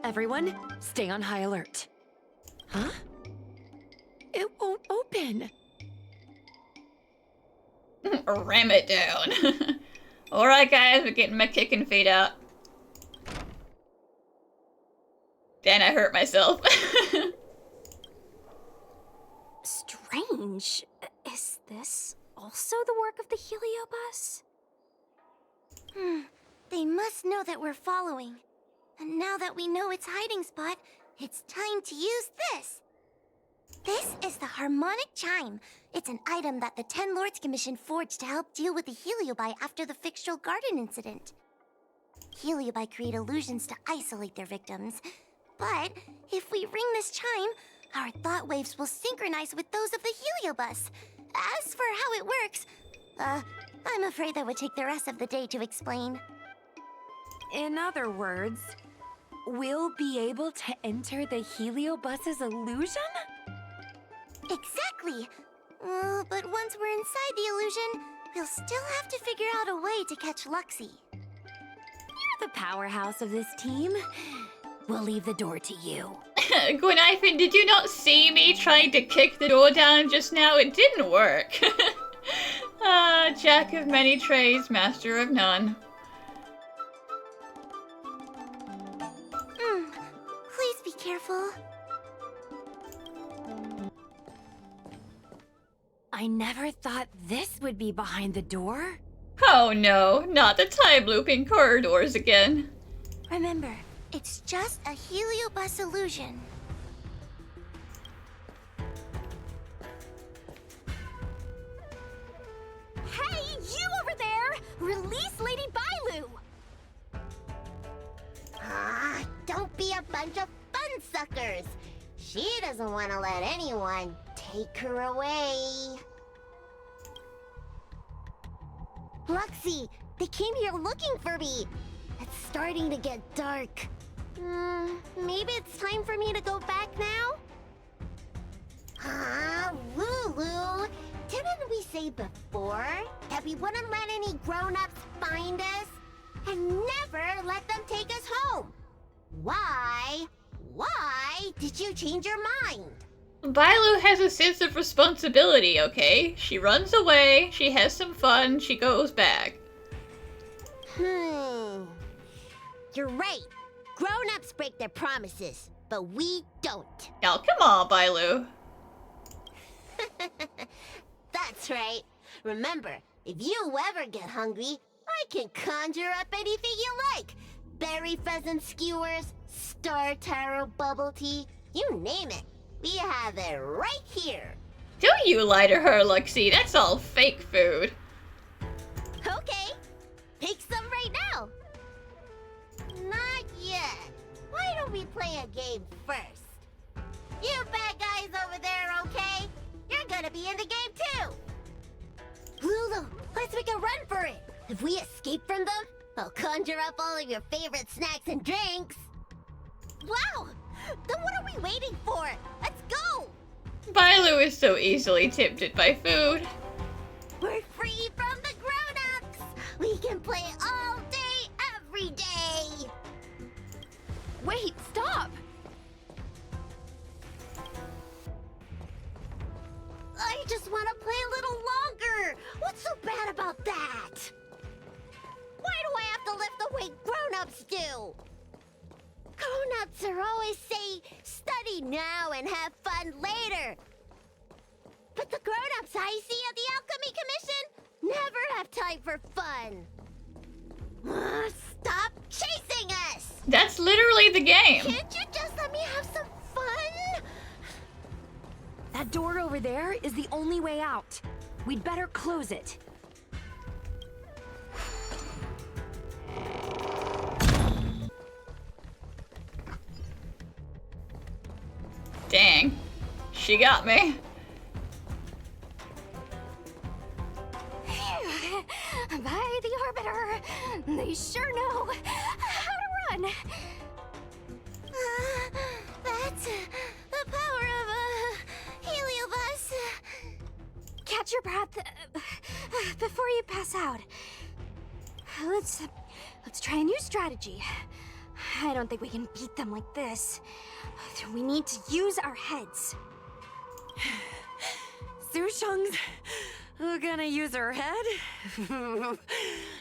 Everyone, stay on high alert. Huh? It won't open. Ram it down. Alright guys, we're getting my kicking feet out. Then I hurt myself. Strange. Is this also the work of the Heliobus? They must know that we're following. And now that we know its hiding spot, it's time to use this. This is the harmonic chime. It's an item that the Ten Lords Commission forged to help deal with the Heliobi after the Fixtral Garden incident. Heliobi create illusions to isolate their victims. But if we ring this chime, our thought waves will synchronize with those of the Heliobus. As for how it works, I'm afraid that would take the rest of the day to explain. In other words, we'll be able to enter the Heliobus's illusion? Exactly. But once we're inside the illusion, we'll still have to figure out a way to catch Luxie. You're the powerhouse of this team. We'll leave the door to you. Gwenifin, did you not see me trying to kick the door down just now? It didn't work. Jack of many trades, master of none. Please be careful. I never thought this would be behind the door. Oh no, not the time looping corridors again. Remember, it's just a Heliobus illusion. Hey, you over there! Release Lady Bailu! Don't be a bunch of fun suckers. She doesn't want to let anyone take her away. Luxie, they came here looking for me. It's starting to get dark. Maybe it's time for me to go back now? Lulu, didn't we say before that we wouldn't let any grown-ups find us? And never let them take us home? Why did you change your mind? Bailu has a sense of responsibility, okay? She runs away, she has some fun, she goes back. You're right. Grown-ups break their promises, but we don't. Now come on, Bailu. That's right. Remember, if you ever get hungry, I can conjure up anything you like. Berry pheasant skewers, star taro bubble tea, you name it. We have it right here. Don't you lie to her, Luxie. That's all fake food. Okay, take some right now. Not yet. Why don't we play a game first? You bad guys over there, okay? You're gonna be in the game too. Lulu, let's make a run for it. If we escape from them, I'll conjure up all of your favorite snacks and drinks. Wow! Then what are we waiting for? Let's go! Bailu is so easily tempted by food. We're free from the grown-ups! We can play all day, every day! Wait, stop! I just want to play a little longer! What's so bad about that? Why do I have to lift the way grown-ups do? Grown-ups are always say, study now and have fun later. But the grown-ups I see at the Alchemy Commission never have time for fun. Stop chasing us! That's literally the game. Can't you just let me have some fun? That door over there is the only way out. We'd better close it. She got me. By the Arbiter, they sure know how to run. That's the power of a heliobus. Catch your breath before you pass out. Let's try a new strategy. I don't think we can beat them like this. We need to use our heads. Sushung's gonna use her head?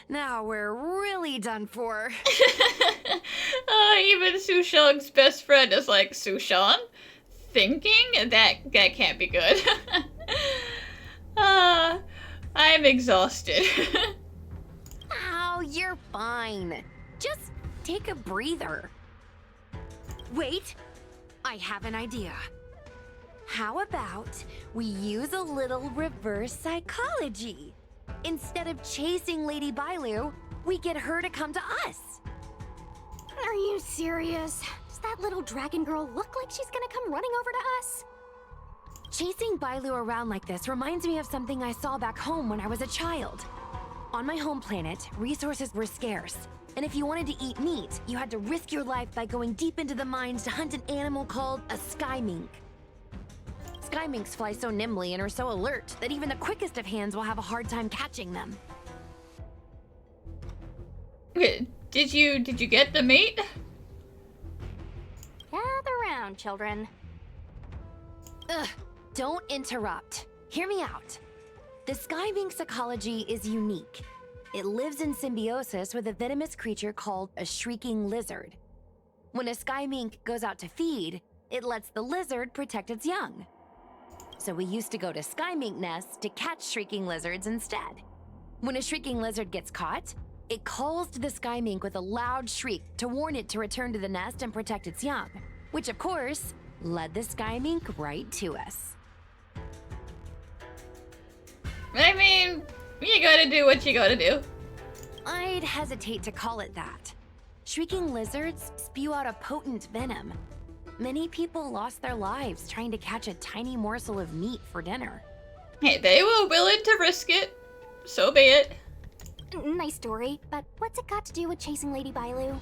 Now we're really done for. Even Sushung's best friend is like, Sushan? Thinking? That can't be good. I'm exhausted. Oh, you're fine. Just take a breather. Wait, I have an idea. How about we use a little reverse psychology? Instead of chasing Lady Bailu, we get her to come to us. Are you serious? Does that little dragon girl look like she's gonna come running over to us? Chasing Bailu around like this reminds me of something I saw back home when I was a child. On my home planet, resources were scarce, and if you wanted to eat meat, you had to risk your life by going deep into the mines to hunt an animal called a sky mink. Sky minks fly so nimbly and are so alert that even the quickest of hands will have a hard time catching them. Did you get the meat? Gather round, children. Ugh, don't interrupt. Hear me out. The sky mink's ecology is unique. It lives in symbiosis with a venomous creature called a shrieking lizard. When a sky mink goes out to feed, it lets the lizard protect its young. So we used to go to sky mink nests to catch shrieking lizards instead. When a shrieking lizard gets caught, it calls to the sky mink with a loud shriek to warn it to return to the nest and protect its young, which of course led the sky mink right to us. I mean, you gotta do what you gotta do. I'd hesitate to call it that. Shrieking lizards spew out a potent venom. Many people lost their lives trying to catch a tiny morsel of meat for dinner. Hey, they were willing to risk it. So be it. Nice story, but what's it got to do with chasing Lady Bailu?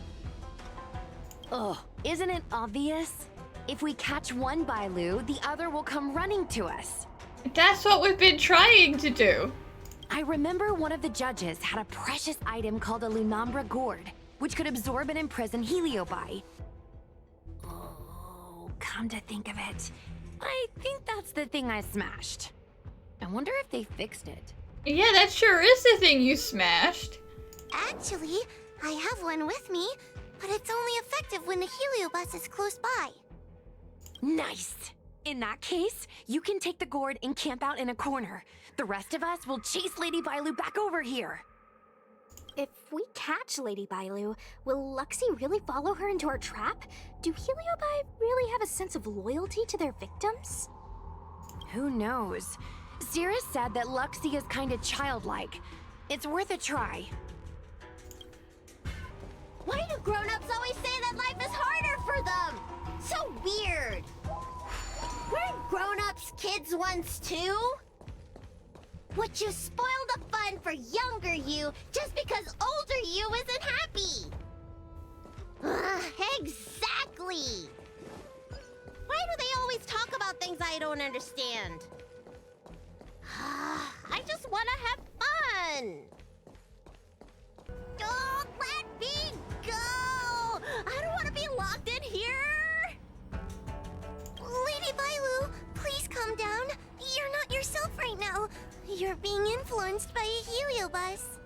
Ugh, isn't it obvious? If we catch one Bailu, the other will come running to us. That's what we've been trying to do. I remember one of the judges had a precious item called a Lunambra gourd, which could absorb and imprison Heliobi. Oh, come to think of it, I think that's the thing I smashed. I wonder if they fixed it. Yeah, that sure is the thing you smashed. Actually, I have one with me, but it's only effective when the heliobus is close by. Nice! In that case, you can take the gourd and camp out in a corner. The rest of us will chase Lady Bailu back over here. If we catch Lady Bailu, will Luxie really follow her into our trap? Do Heliobi really have a sense of loyalty to their victims? Who knows? Cirrus said that Luxie is kinda childlike. It's worth a try. Why do grown-ups always say that life is harder for them? So weird. Weren't grown-ups kids once too? Would you spoil the fun for younger you just because older you isn't happy? Exactly! Why do they always talk about things I don't understand? I just want to have fun! Don't let me go! I don't want to be locked in here! Lady Bailu, please calm down. You're not yourself right now. You're being influenced by a heliobus.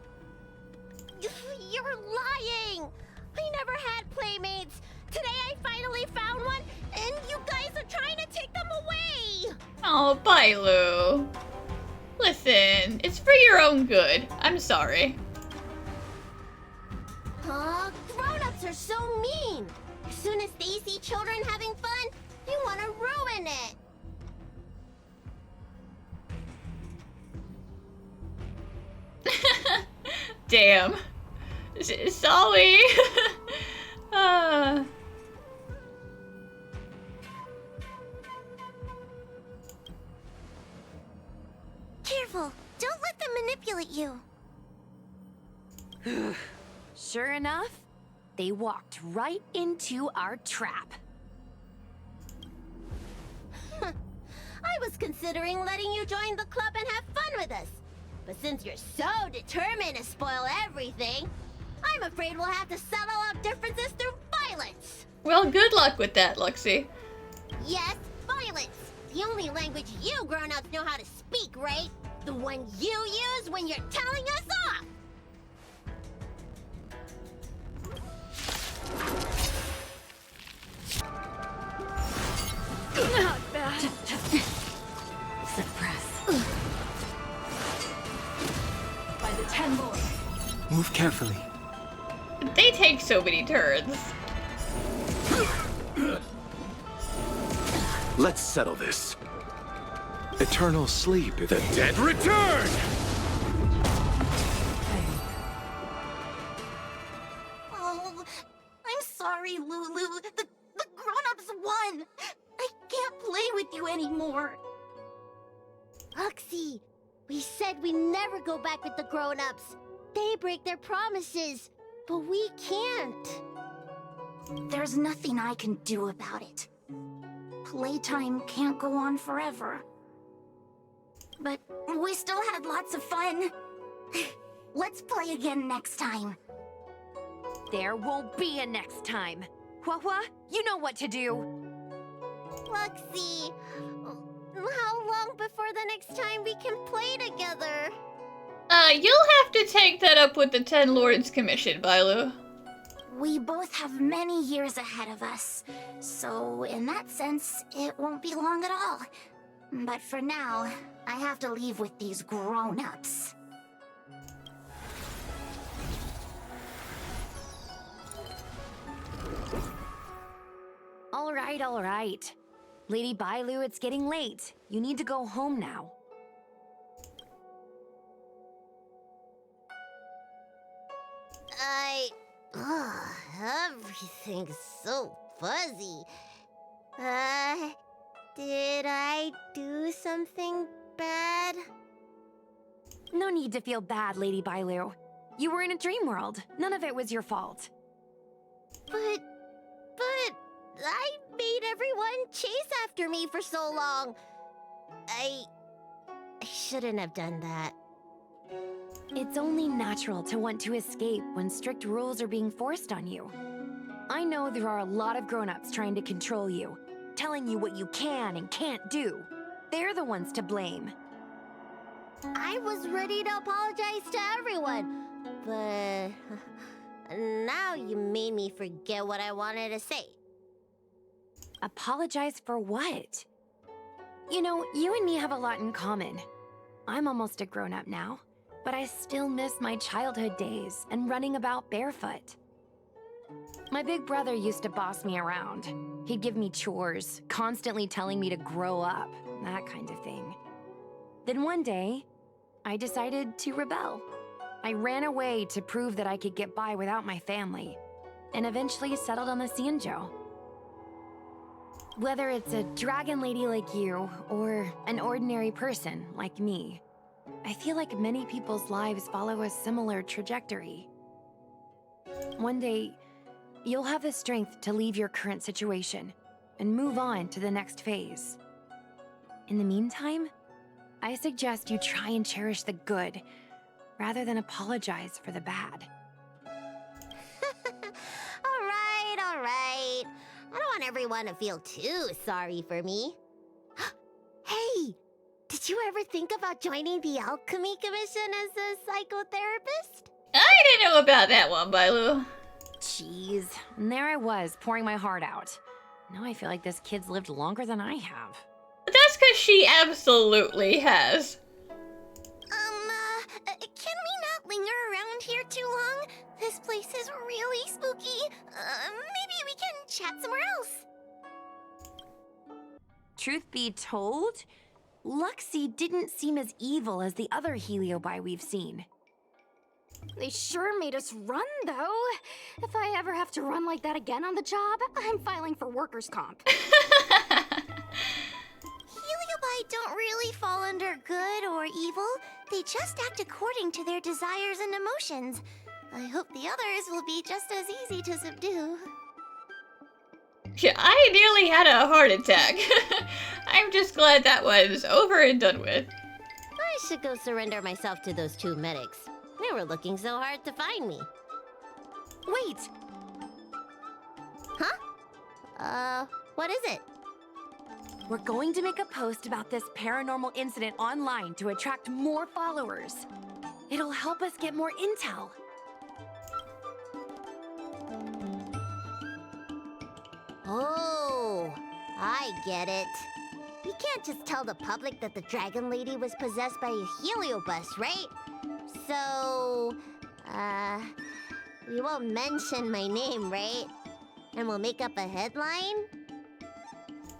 You're lying! I never had playmates! Today I finally found one, and you guys are trying to take them away! Oh, Bailu. Listen, it's for your own good. I'm sorry. Grown-ups are so mean! As soon as they see children having fun, you want to ruin it! Damn. Sorry. careful. Don't let them manipulate you. Sure enough, they walked right into our trap. I was considering letting you join the club and have fun with us. But since you're so determined to spoil everything, I'm afraid we'll have to settle our differences through violence. Well, good luck with that, Luxie. Yes, violence. The only language you grown-ups know how to speak, right? The one you use when you're telling us off. Not bad. Suppress. By the 10 lords. Move carefully. They take so many turns. Let's settle this. Eternal sleep if the dead return! Oh, I'm sorry, Lulu. The grown-ups won. I can't play with you anymore. Luxie, we said we never go back with the grown-ups. They break their promises, but we can't. There's nothing I can do about it. Playtime can't go on forever. But we still had lots of fun. Let's play again next time. There won't be a next time. Hua, you know what to do. Luxie, how long before the next time we can play together? You'll have to take that up with the 10 Lords Commission, Bailu. We both have many years ahead of us, so in that sense, it won't be long at all. But for now, I have to leave with these grown-ups. All right. Lady Bailu, it's getting late. You need to go home now. Everything's so fuzzy. Did I do something bad? No need to feel bad, Lady Bailu. You were in a dream world. None of it was your fault. But I made everyone chase after me for so long. I shouldn't have done that. It's only natural to want to escape when strict rules are being forced on you. I know there are a lot of grown-ups trying to control you, telling you what you can and can't do. They're the ones to blame. I was ready to apologize to everyone, but now you made me forget what I wanted to say. Apologize for what? You know, you and me have a lot in common. I'm almost a grown-up now, but I still miss my childhood days and running about barefoot. My big brother used to boss me around. He'd give me chores, constantly telling me to grow up, that kind of thing. Then one day, I decided to rebel. I ran away to prove that I could get by without my family, and eventually settled on the Xianzhou. Whether it's a dragon lady like you, or an ordinary person like me, I feel like many people's lives follow a similar trajectory. One day, you'll have the strength to leave your current situation and move on to the next phase. In the meantime, I suggest you try and cherish the good rather than apologize for the bad. All right. I don't want everyone to feel too sorry for me. Hey, did you ever think about joining the Alchemy Commission as a psychotherapist? I didn't know about that one, Bailu. Jeez, and there I was, pouring my heart out. Now I feel like this kid's lived longer than I have. That's because she absolutely has. Can we not linger around here too long? This place is really spooky. Maybe we can chat somewhere else. Truth be told, Luxie didn't seem as evil as the other Heliobi we've seen. They sure made us run, though. If I ever have to run like that again on the job, I'm filing for workers' comp. Heliobi don't really fall under good or evil. They just act according to their desires and emotions. I hope the others will be just as easy to subdue. Yeah, I nearly had a heart attack. I'm just glad that was over and done with. I should go surrender myself to those two medics. They were looking so hard to find me. Wait! What is it? We're going to make a post about this paranormal incident online to attract more followers. It'll help us get more intel. Oh, I get it. We can't just tell the public that the Dragon Lady was possessed by a heliobus, right? So, we won't mention my name, right? And we'll make up a headline?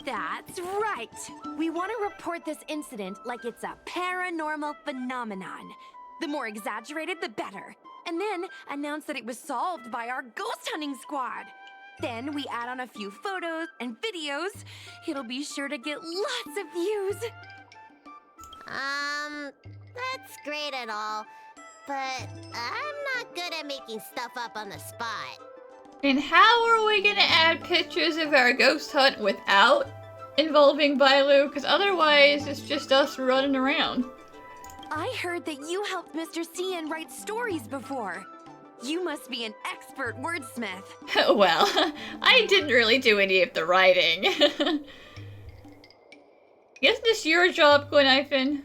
That's right! We want to report this incident like it's a paranormal phenomenon. The more exaggerated, the better. And then announce that it was solved by our ghost hunting squad. Then we add on a few photos and videos. It'll be sure to get lots of views. That's great and all, but I'm not good at making stuff up on the spot. And how are we gonna add pictures of our ghost hunt without involving Bailu? Because otherwise it's just us running around. I heard that you helped Mr. Cian write stories before. You must be an expert wordsmith. Well, I didn't really do any of the writing. Isn't this your job, Gwen?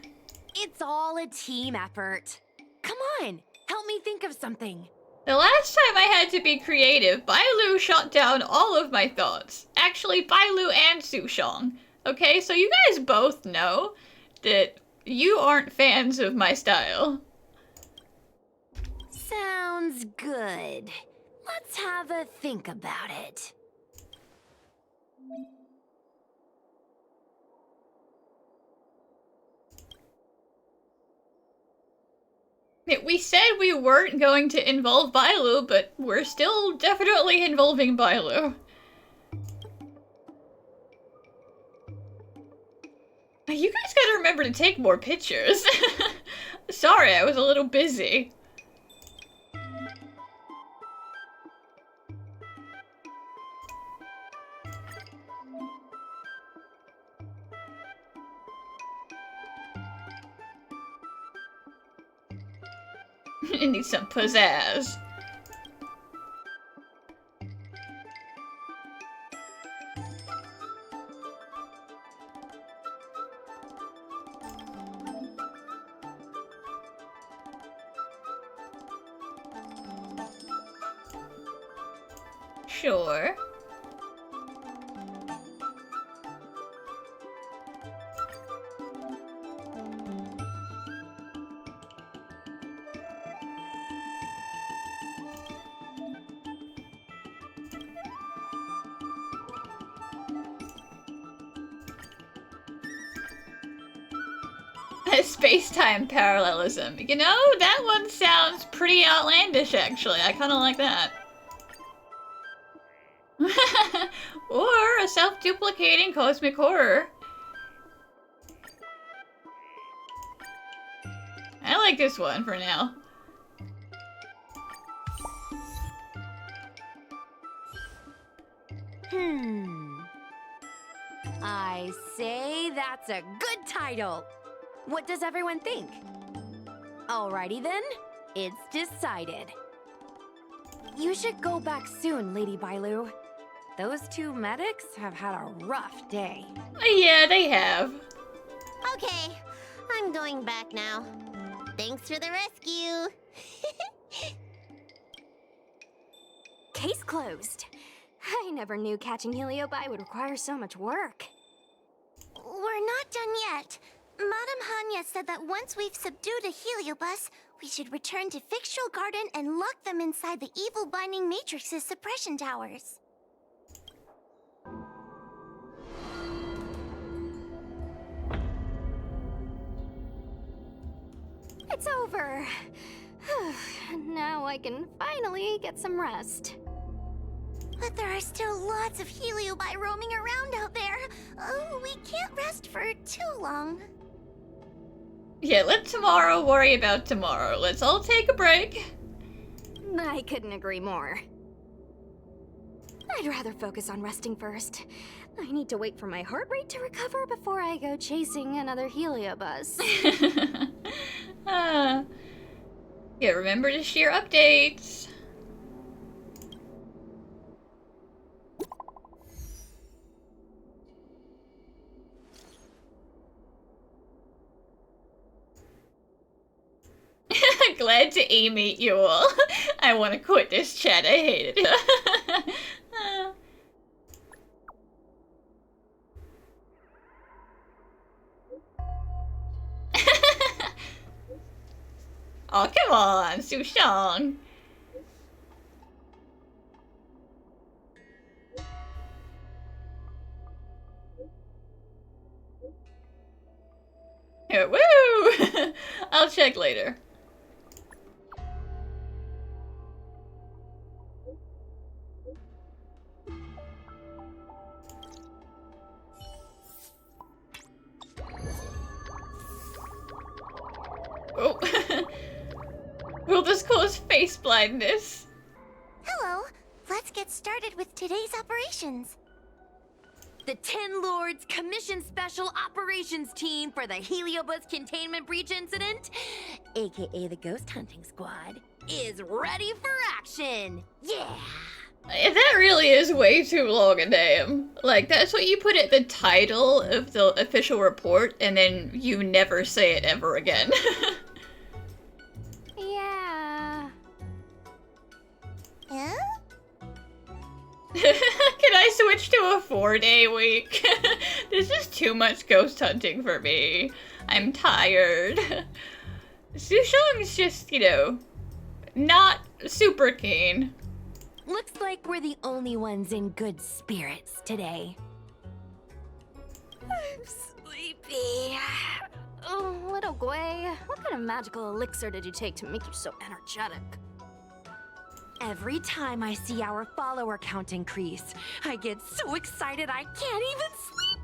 It's all a team effort. Come on, help me think of something. The last time I had to be creative, Bailu shot down all of my thoughts. Actually, Bailu and Sushong. Okay, so you guys both know that you aren't fans of my style. Sounds good. Let's have a think about it. We said we weren't going to involve Bailu, but we're still definitely involving Bailu. You guys gotta remember to take more pictures. Sorry, I was a little busy. It needs some pizzazz. Sure. Space-time parallelism. You know, that one sounds pretty outlandish, actually. I kind of like that. Or a self-duplicating cosmic horror. I like this one for now. I say that's a good title. What does everyone think? Alrighty then, it's decided. You should go back soon, Lady Bailu. Those two medics have had a rough day. Yeah, they have. Okay, I'm going back now. Thanks for the rescue. Case closed. I never knew catching Heliobi would require so much work. We're not done yet. Madame Hanya said that once we've subdued a heliobus, we should return to Fixtural Garden and lock them inside the evil binding matrix's suppression towers. It's over. Now I can finally get some rest. But there are still lots of heliobi roaming around out there. Oh, we can't rest for too long. Yeah, let tomorrow worry about tomorrow. Let's all take a break. I couldn't agree more. I'd rather focus on resting first. I need to wait for my heart rate to recover before I go chasing another heliobus. Yeah, remember to share updates. Glad to meet you all. I want to quit this chat. I hate it. Oh, come on, Sushang. Yeah, woo! I'll check later. Oh. Will this cause face blindness? Hello. Let's get started with today's operations. The 10 Lords Commission Special Operations Team for the Heliobus Containment Breach Incident, aka the Ghost Hunting Squad, is ready for action! Yeah! That really is way too long a name. Like, that's what you put at the title of the official report, and then you never say it ever again. Yeah. Huh? Can I switch to a 4-day week? This is too much ghost hunting for me. I'm tired. Sushang's just, you know, not super keen. Looks like we're the only ones in good spirits today. I'm sleepy. Oh, little Gwei, what kind of magical elixir did you take to make you so energetic? Every time I see our follower count increase, I get so excited I can't even sleep.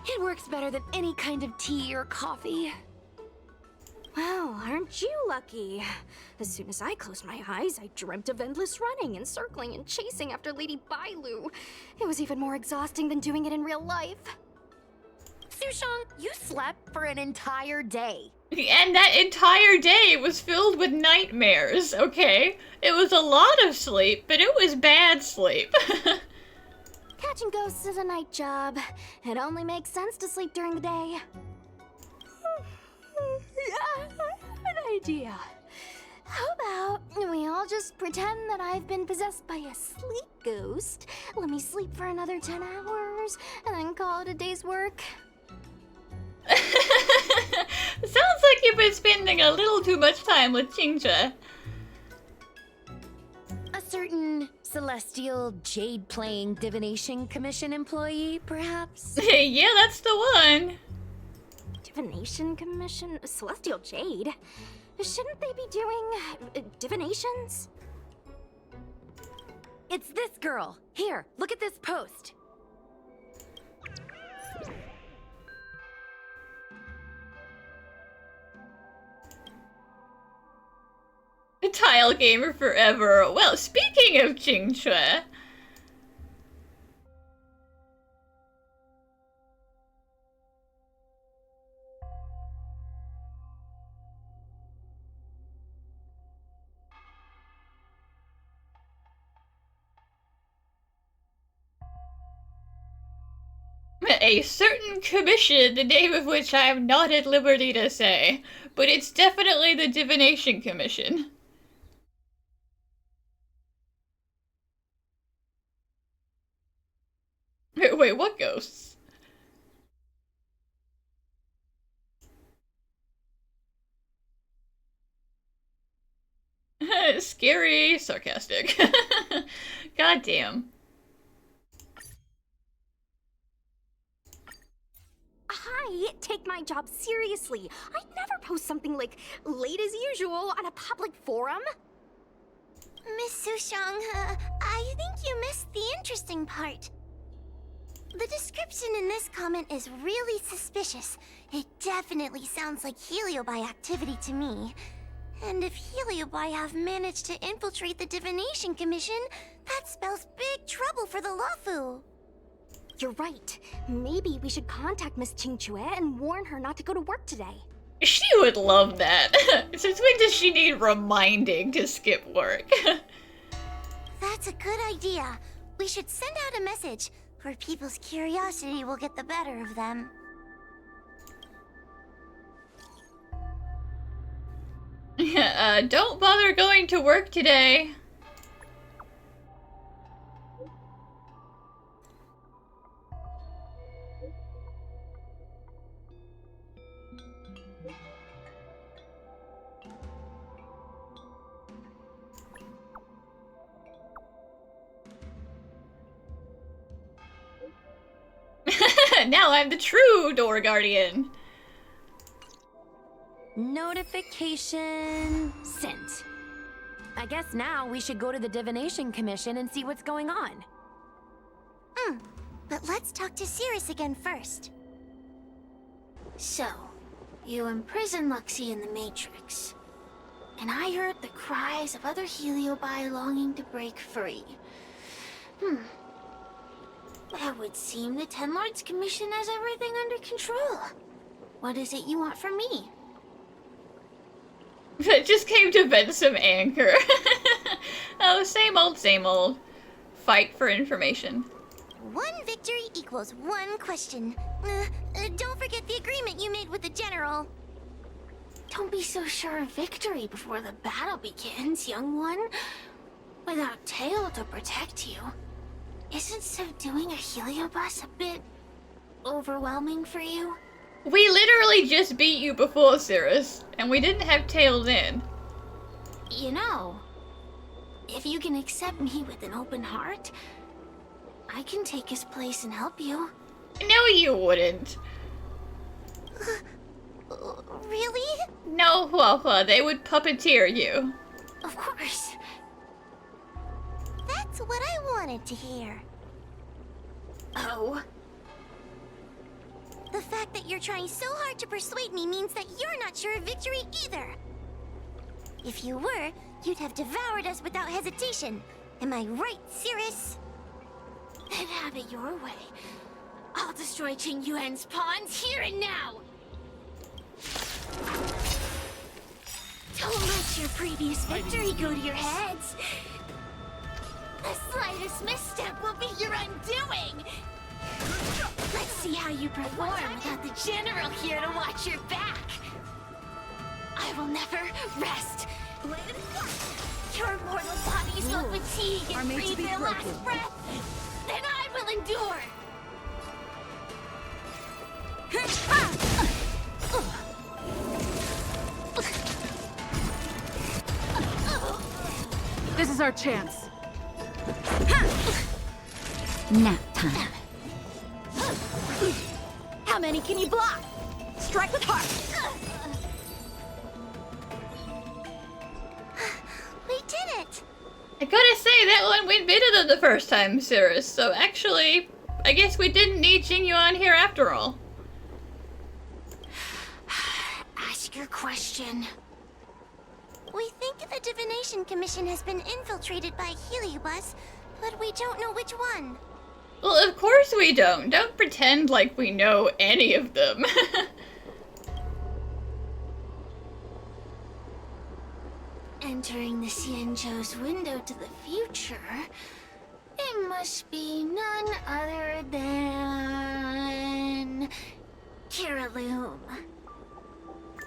It works better than any kind of tea or coffee. Well, aren't you lucky? As soon as I closed my eyes, I dreamt of endless running and circling and chasing after Lady Bailu. It was even more exhausting than doing it in real life. Sushang, you slept for an entire day. And that entire day was filled with nightmares, okay? It was a lot of sleep, but it was bad sleep. Catching ghosts is a night job. It only makes sense to sleep during the day. Yeah, I have an idea. How about we all just pretend that I've been possessed by a sleep ghost? Let me sleep for another 10 hours, and then call it a day's work. Sounds like you've been spending a little too much time with Qingzhe. A certain celestial jade-playing divination commission employee, perhaps? Yeah, that's the one. Divination Commission? Celestial Jade? Shouldn't they be doing divinations? It's this girl. Here, look at this post. A tile gamer forever. Well, speaking of Qingzhe. A certain commission, the name of which I am not at liberty to say, but it's definitely the Divination Commission. Wait, what ghosts? Scary, sarcastic. God damn. Hi, take my job seriously. I'd never post something like late as usual on a public forum. Miss Sushang, I think you missed the interesting part. The description in this comment is really suspicious. It definitely sounds like Heliobi activity to me. And if Heliobi have managed to infiltrate the Divination Commission, that spells big trouble for the Luofu. You're right. Maybe we should contact Miss Qingque and warn her not to go to work today. She would love that. Since when does she need reminding to skip work? That's a good idea. We should send out a message, or people's curiosity will get the better of them. Don't bother going to work today. Now I'm the true door guardian. Notification sent. I guess now we should go to the Divination Commission and see what's going on. But let's talk to Cirrus again first. So, you imprisoned Luxie in the Matrix. And I heard the cries of other Heliobi longing to break free. It would seem the Ten Lords Commission has everything under control. What is it you want from me? It just came to vent some anger. Oh, same old, same old. Fight for information. One victory equals one question. Don't forget the agreement you made with the General. Don't be so sure of victory before the battle begins, young one. Without Tail to protect you, isn't subduing a Heliobus a bit overwhelming for you? We literally just beat you before, Cirrus, and we didn't have Tails in. You know, if you can accept me with an open heart, I can take his place and help you. No, you wouldn't. Really? No, Huahua, they would puppeteer you. Of course. That's what I wanted to hear. Oh? The fact that you're trying so hard to persuade me means that you're not sure of victory either. If you were, you'd have devoured us without hesitation. Am I right, Cirrus? Then have it your way. I'll destroy Qing Yuan's pawns here and now! Don't let your previous victory go to your heads! The slightest misstep will be your undoing! Let's see how you perform without the General here to watch your back! I will never rest! Your mortal bodies will fatigue and breathe their last breath! Then I will endure! This is our chance. Nap time. How many can you block? Strike with heart. We did it! I gotta say, that one went better than the first time, Cirrus, so actually, I guess we didn't need Xingyuan here after all. Ask your question. We think the Divination Commission has been infiltrated by Heliobus, but we don't know which one. Well, of course we don't. Don't pretend like we know any of them. Entering the Xianzhou's window to the future, it must be none other than Kiraloom.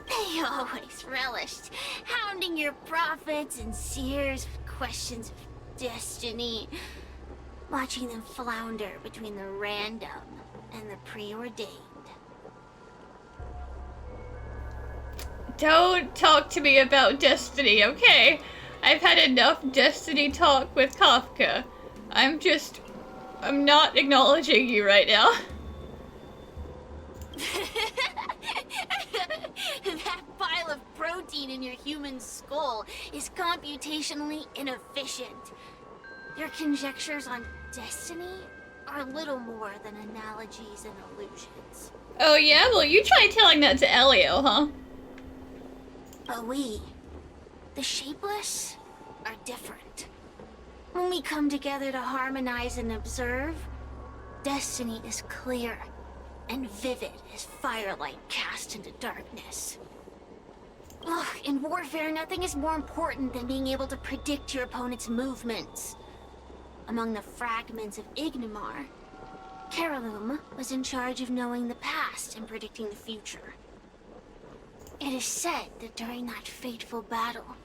They always relished hounding your prophets and seers with questions of destiny, watching them flounder between the random and the preordained. Don't talk to me about Destiny, okay? I've had enough Destiny talk with Kafka. I'm not acknowledging you right now. That pile of protein in your human skull is computationally inefficient. Your conjectures on destiny are little more than analogies and illusions. Oh yeah? Well, you try telling that to Elio, huh? But we, the Shapeless, are different. When we come together to harmonize and observe, destiny is clear and vivid as firelight cast into darkness. Ugh, in warfare, nothing is more important than being able to predict your opponent's movements. Among the fragments of Ignimar, Carolum was in charge of knowing the past and predicting the future. It is said that during that fateful battle,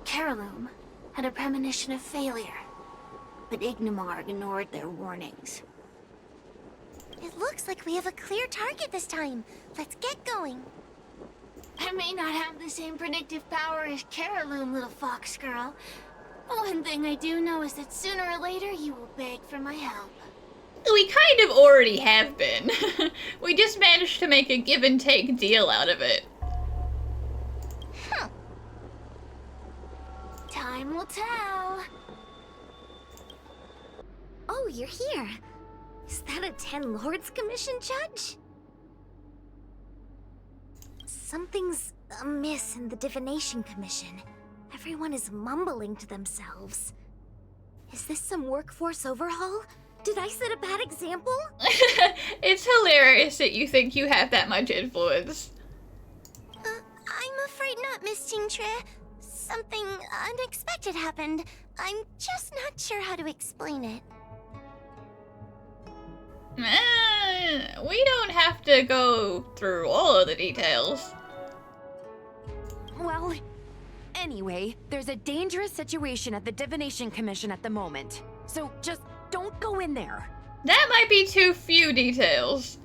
Carolum had a premonition of failure, but Ignimar ignored their warnings. It looks like we have a clear target this time. Let's get going. I may not have the same predictive power as Carolum, little fox girl. But one thing I do know is that sooner or later you will beg for my help. We kind of already have been. We just managed to make a give and take deal out of it. Huh. Time will tell. Oh, you're here. Is that a 10 Lords Commission, Judge? Something's amiss in the Divination Commission. Everyone is mumbling to themselves. Is this some workforce overhaul? Did I set a bad example? It's hilarious that you think you have that much influence. I'm afraid not, Miss Jingtre. Something unexpected happened. I'm just not sure how to explain it. We don't have to go through all of the details. Well, anyway, there's a dangerous situation at the Divination Commission at the moment. So just don't go in there. That might be too few details.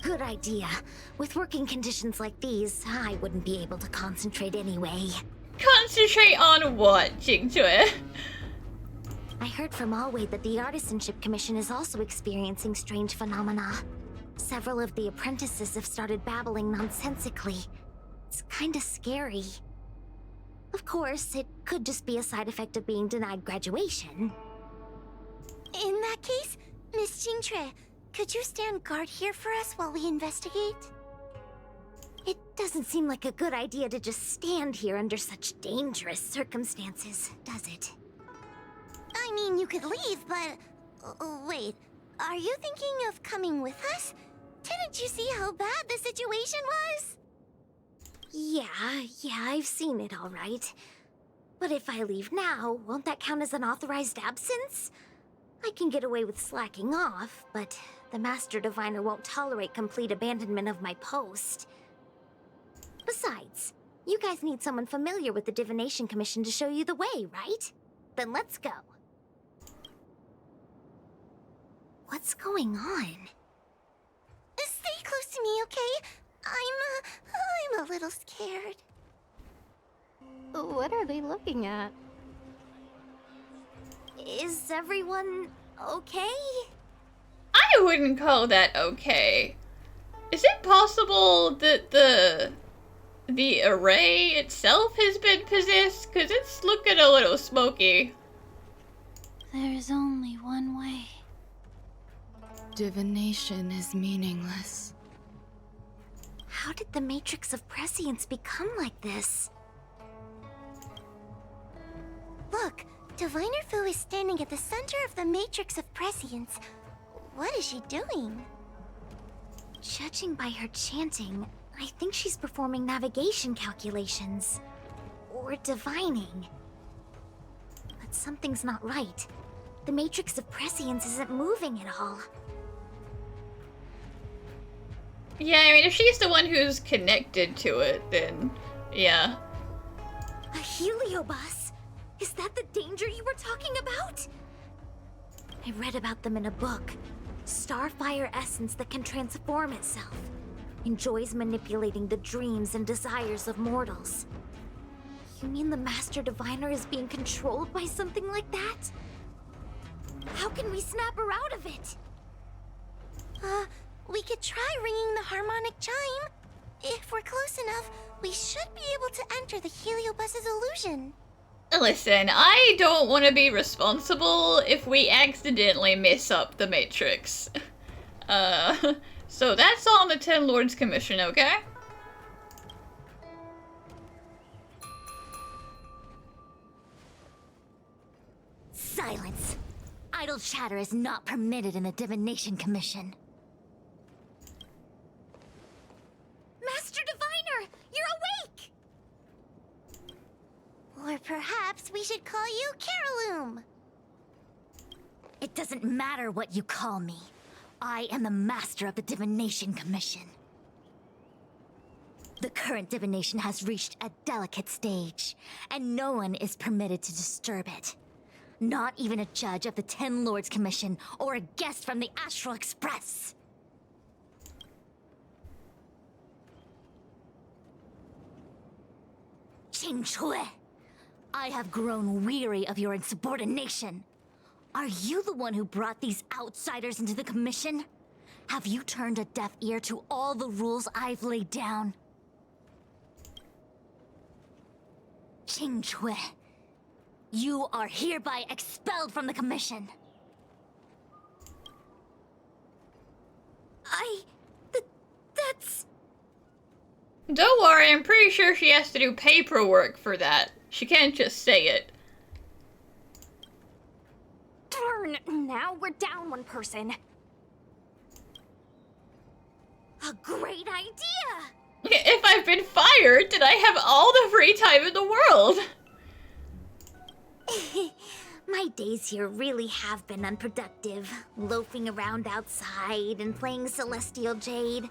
Good idea. With working conditions like these, I wouldn't be able to concentrate anyway. Concentrate on what, Jingtue? I heard from Alway that the Artisanship Commission is also experiencing strange phenomena. Several of the apprentices have started babbling nonsensically. It's kinda scary. Of course, it could just be a side effect of being denied graduation. In that case, Miss Jingtre, could you stand guard here for us while we investigate? It doesn't seem like a good idea to just stand here under such dangerous circumstances, does it? I mean, you could leave, but... wait, are you thinking of coming with us? Didn't you see how bad the situation was? Yeah, I've seen it all right. But if I leave now, won't that count as an authorized absence? I can get away with slacking off, but the Master Diviner won't tolerate complete abandonment of my post. Besides, you guys need someone familiar with the Divination Commission to show you the way, right? Then let's go. What's going on? Stay close to me, okay? I'm a little scared. What are they looking at? Is everyone okay? I wouldn't call that okay. Is it possible that the array itself has been possessed? Cause it's looking a little smoky. There's only one way. Divination is meaningless. How did the Matrix of Prescience become like this? Look, Diviner Fu is standing at the center of the Matrix of Prescience. What is she doing? Judging by her chanting, I think she's performing navigation calculations. Or divining. But something's not right. The Matrix of Prescience isn't moving at all. Yeah, I mean, if she's the one who's connected to it, then yeah. A heliobus? Is that the danger you were talking about? I read about them in a book. Starfire essence that can transform itself. Enjoys manipulating the dreams and desires of mortals. You mean the Master Diviner is being controlled by something like that? How can we snap her out of it? We could try ringing the harmonic chime. If we're close enough, we should be able to enter the heliobus's illusion. Listen, I don't want to be responsible if we accidentally mess up the Matrix. So that's all on the Ten Lords Commission, okay? Silence. Idle chatter is not permitted in the Divination Commission. Master Diviner, you're awake! Or perhaps we should call you Caroloom. It doesn't matter what you call me. I am the master of the Divination Commission. The current divination has reached a delicate stage, and no one is permitted to disturb it. Not even a judge of the Ten Lords Commission or a guest from the Astral Express. Qing Chui, I have grown weary of your insubordination. Are you the one who brought these outsiders into the commission? Have you turned a deaf ear to all the rules I've laid down? Qing Chui, you are hereby expelled from the commission. That's... Don't worry, I'm pretty sure she has to do paperwork for that. She can't just say it. Darn, now we're down one person. A great idea! If I've been fired, then I have all the free time in the world. My days here really have been unproductive, loafing around outside and playing Celestial Jade,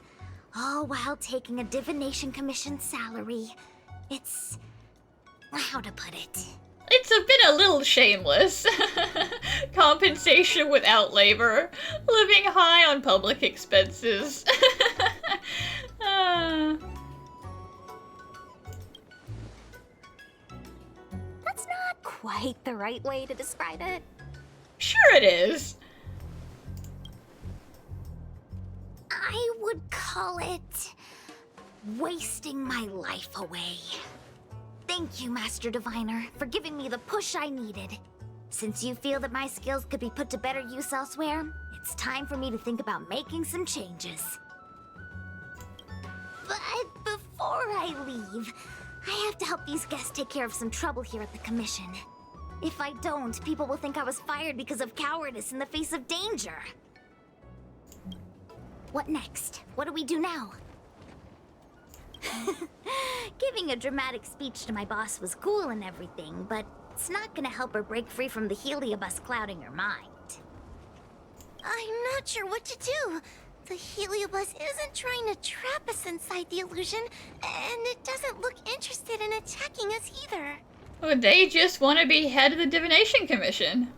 all while taking a Divination Commission salary. It's... how to put it? It's been a little shameless. Compensation without labor. Living high on public expenses. That's not quite the right way to describe it. Sure it is. I would call it... wasting my life away. Thank you, Master Diviner, for giving me the push I needed. Since you feel that my skills could be put to better use elsewhere, it's time for me to think about making some changes. But before I leave, I have to help these guests take care of some trouble here at the Commission. If I don't, people will think I was fired because of cowardice in the face of danger. What next? What do we do now? Giving a dramatic speech to my boss was cool and everything, but it's not gonna help her break free from the heliobus clouding her mind. I'm not sure what to do. The heliobus isn't trying to trap us inside the illusion, and it doesn't look interested in attacking us either. Well, they just want to be head of the Divination Commission.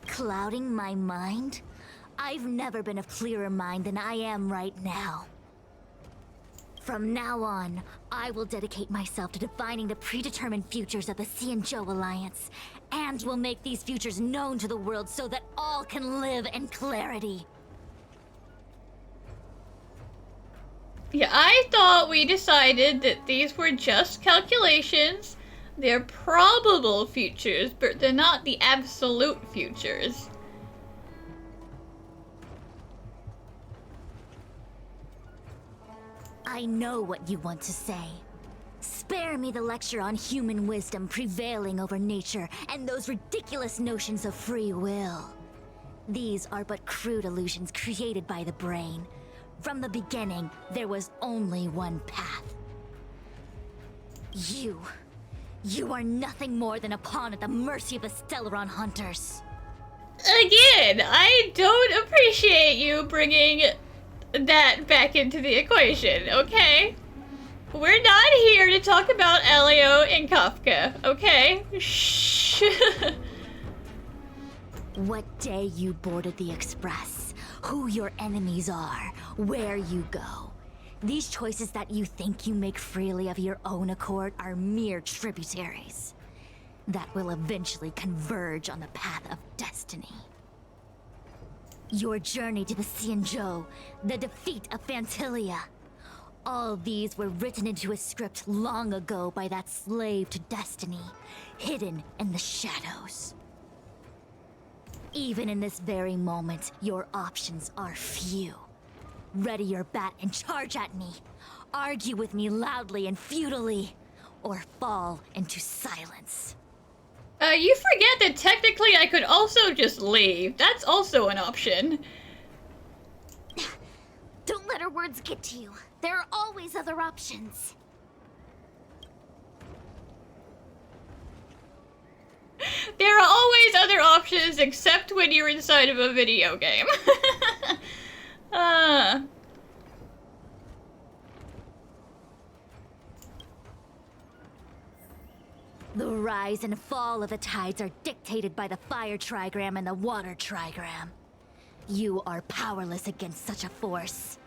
Clouding my mind? I've never been of clearer mind than I am right now. From now on, I will dedicate myself to defining the predetermined futures of the Xianzhou Alliance, and will make these futures known to the world so that all can live in clarity. Yeah, I thought we decided that these were just calculations. They're probable futures, but they're not the absolute futures. I know what you want to say. Spare me the lecture on human wisdom prevailing over nature and those ridiculous notions of free will. These are but crude illusions created by the brain. From the beginning, there was only one path. You are nothing more than a pawn at the mercy of the Stellaron hunters. Again, I don't appreciate you bringing that back into the equation, okay? We're not here to talk about Elio and Kafka, okay? Shh. What day you boarded the Express, who your enemies are, where you go. These choices that you think you make freely of your own accord are mere tributaries that will eventually converge on the path of destiny. Your journey to the Xianzhou, the defeat of Phantilia. All these were written into a script long ago by that slave to destiny, hidden in the shadows. Even in this very moment, your options are few. Ready your bat and charge at me. Argue with me loudly and futilely, or fall into silence. You forget that technically I could also just leave. That's also an option. Don't let her words get to you. There are always other options. There are always other options except when you're inside of a video game. The rise and fall of the tides are dictated by the fire trigram and the water trigram. You are powerless against such a force.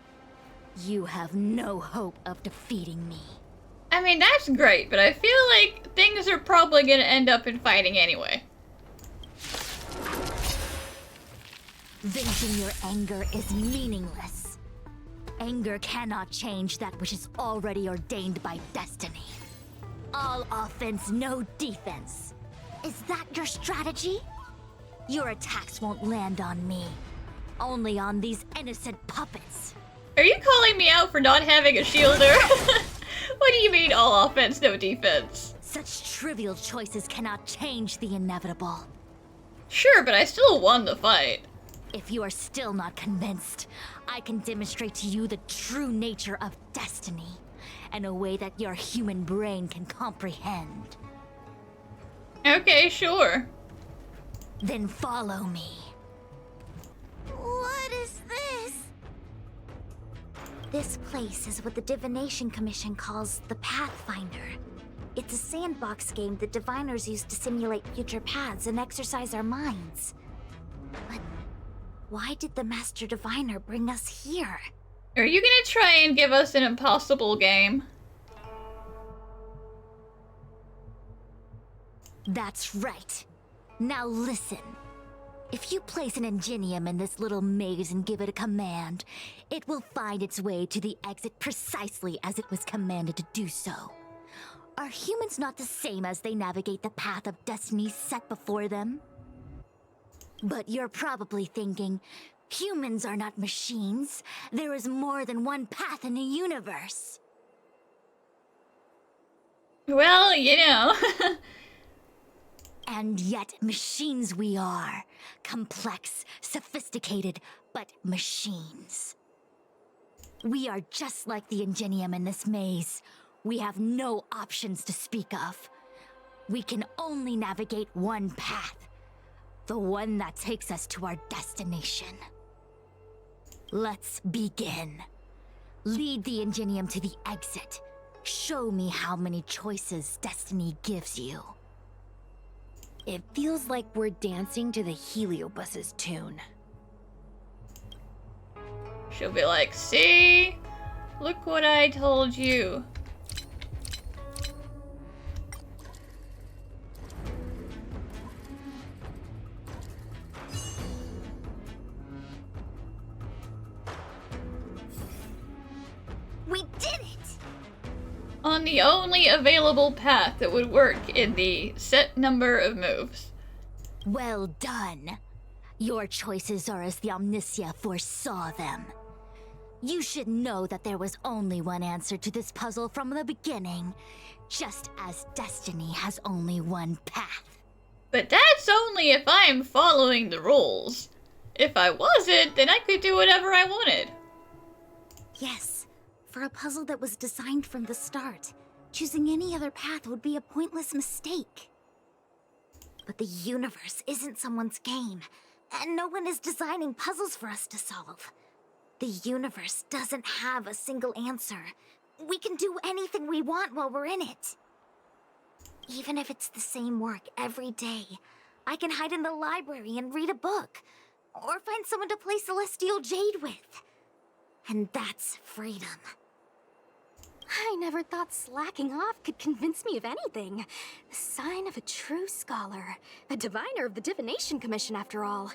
You have no hope of defeating me. I mean, that's great, but I feel like things are probably gonna end up in fighting anyway. Venting your anger is meaningless. Anger cannot change that which is already ordained by destiny. All offense, no defense. Is that your strategy? Your attacks won't land on me. Only on these innocent puppets. Are you calling me out for not having a shielder? What do you mean all offense, no defense? Such trivial choices cannot change the inevitable. Sure, but I still won the fight. If you are still not convinced, I can demonstrate to you the true nature of destiny in a way that your human brain can comprehend. Okay, sure. Then follow me. What is this? This place is what the Divination Commission calls the Pathfinder. It's a sandbox game that diviners use to simulate future paths and exercise our minds. But why did the Master Diviner bring us here? Are you gonna try and give us an impossible game? That's right. Now listen. If you place an ingenium in this little maze and give it a command, it will find its way to the exit precisely as it was commanded to do so. Are humans not the same as they navigate the path of destiny set before them? But you're probably thinking, humans are not machines. There is more than one path in the universe. Well, you know. And yet machines we are. Complex, sophisticated, but machines. We are just like the ingenium in this maze. We have no options to speak of. We can only navigate one path. The one that takes us to our destination. Let's begin. Lead the ingenium to the exit. Show me how many choices destiny gives you. It feels like we're dancing to the Heliobus's tune. She'll be like, see? Look what I told you. We did it! On the only available path that would work in the set number of moves. Well done. Your choices are as the Omnicia foresaw them. You should know that there was only one answer to this puzzle from the beginning, just as destiny has only one path. But that's only if I'm following the rules. If I wasn't, then I could do whatever I wanted. Yes, for a puzzle that was designed from the start, choosing any other path would be a pointless mistake. But the universe isn't someone's game, and no one is designing puzzles for us to solve. The universe doesn't have a single answer. We can do anything we want while we're in it. Even if it's the same work every day, I can hide in the library and read a book, or find someone to play Celestial Jade with. And that's freedom. I never thought slacking off could convince me of anything. The sign of a true scholar. A diviner of the Divination Commission, after all.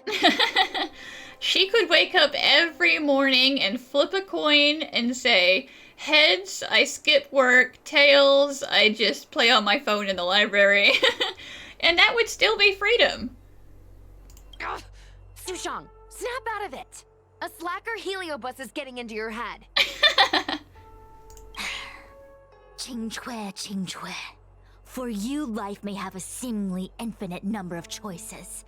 She could wake up every morning and flip a coin and say, heads, I skip work, tails, I just play on my phone in the library. And that would still be freedom. Sushang, snap out of it! A slacker heliobus is getting into your head. Qingque. For you, life may have a seemingly infinite number of choices.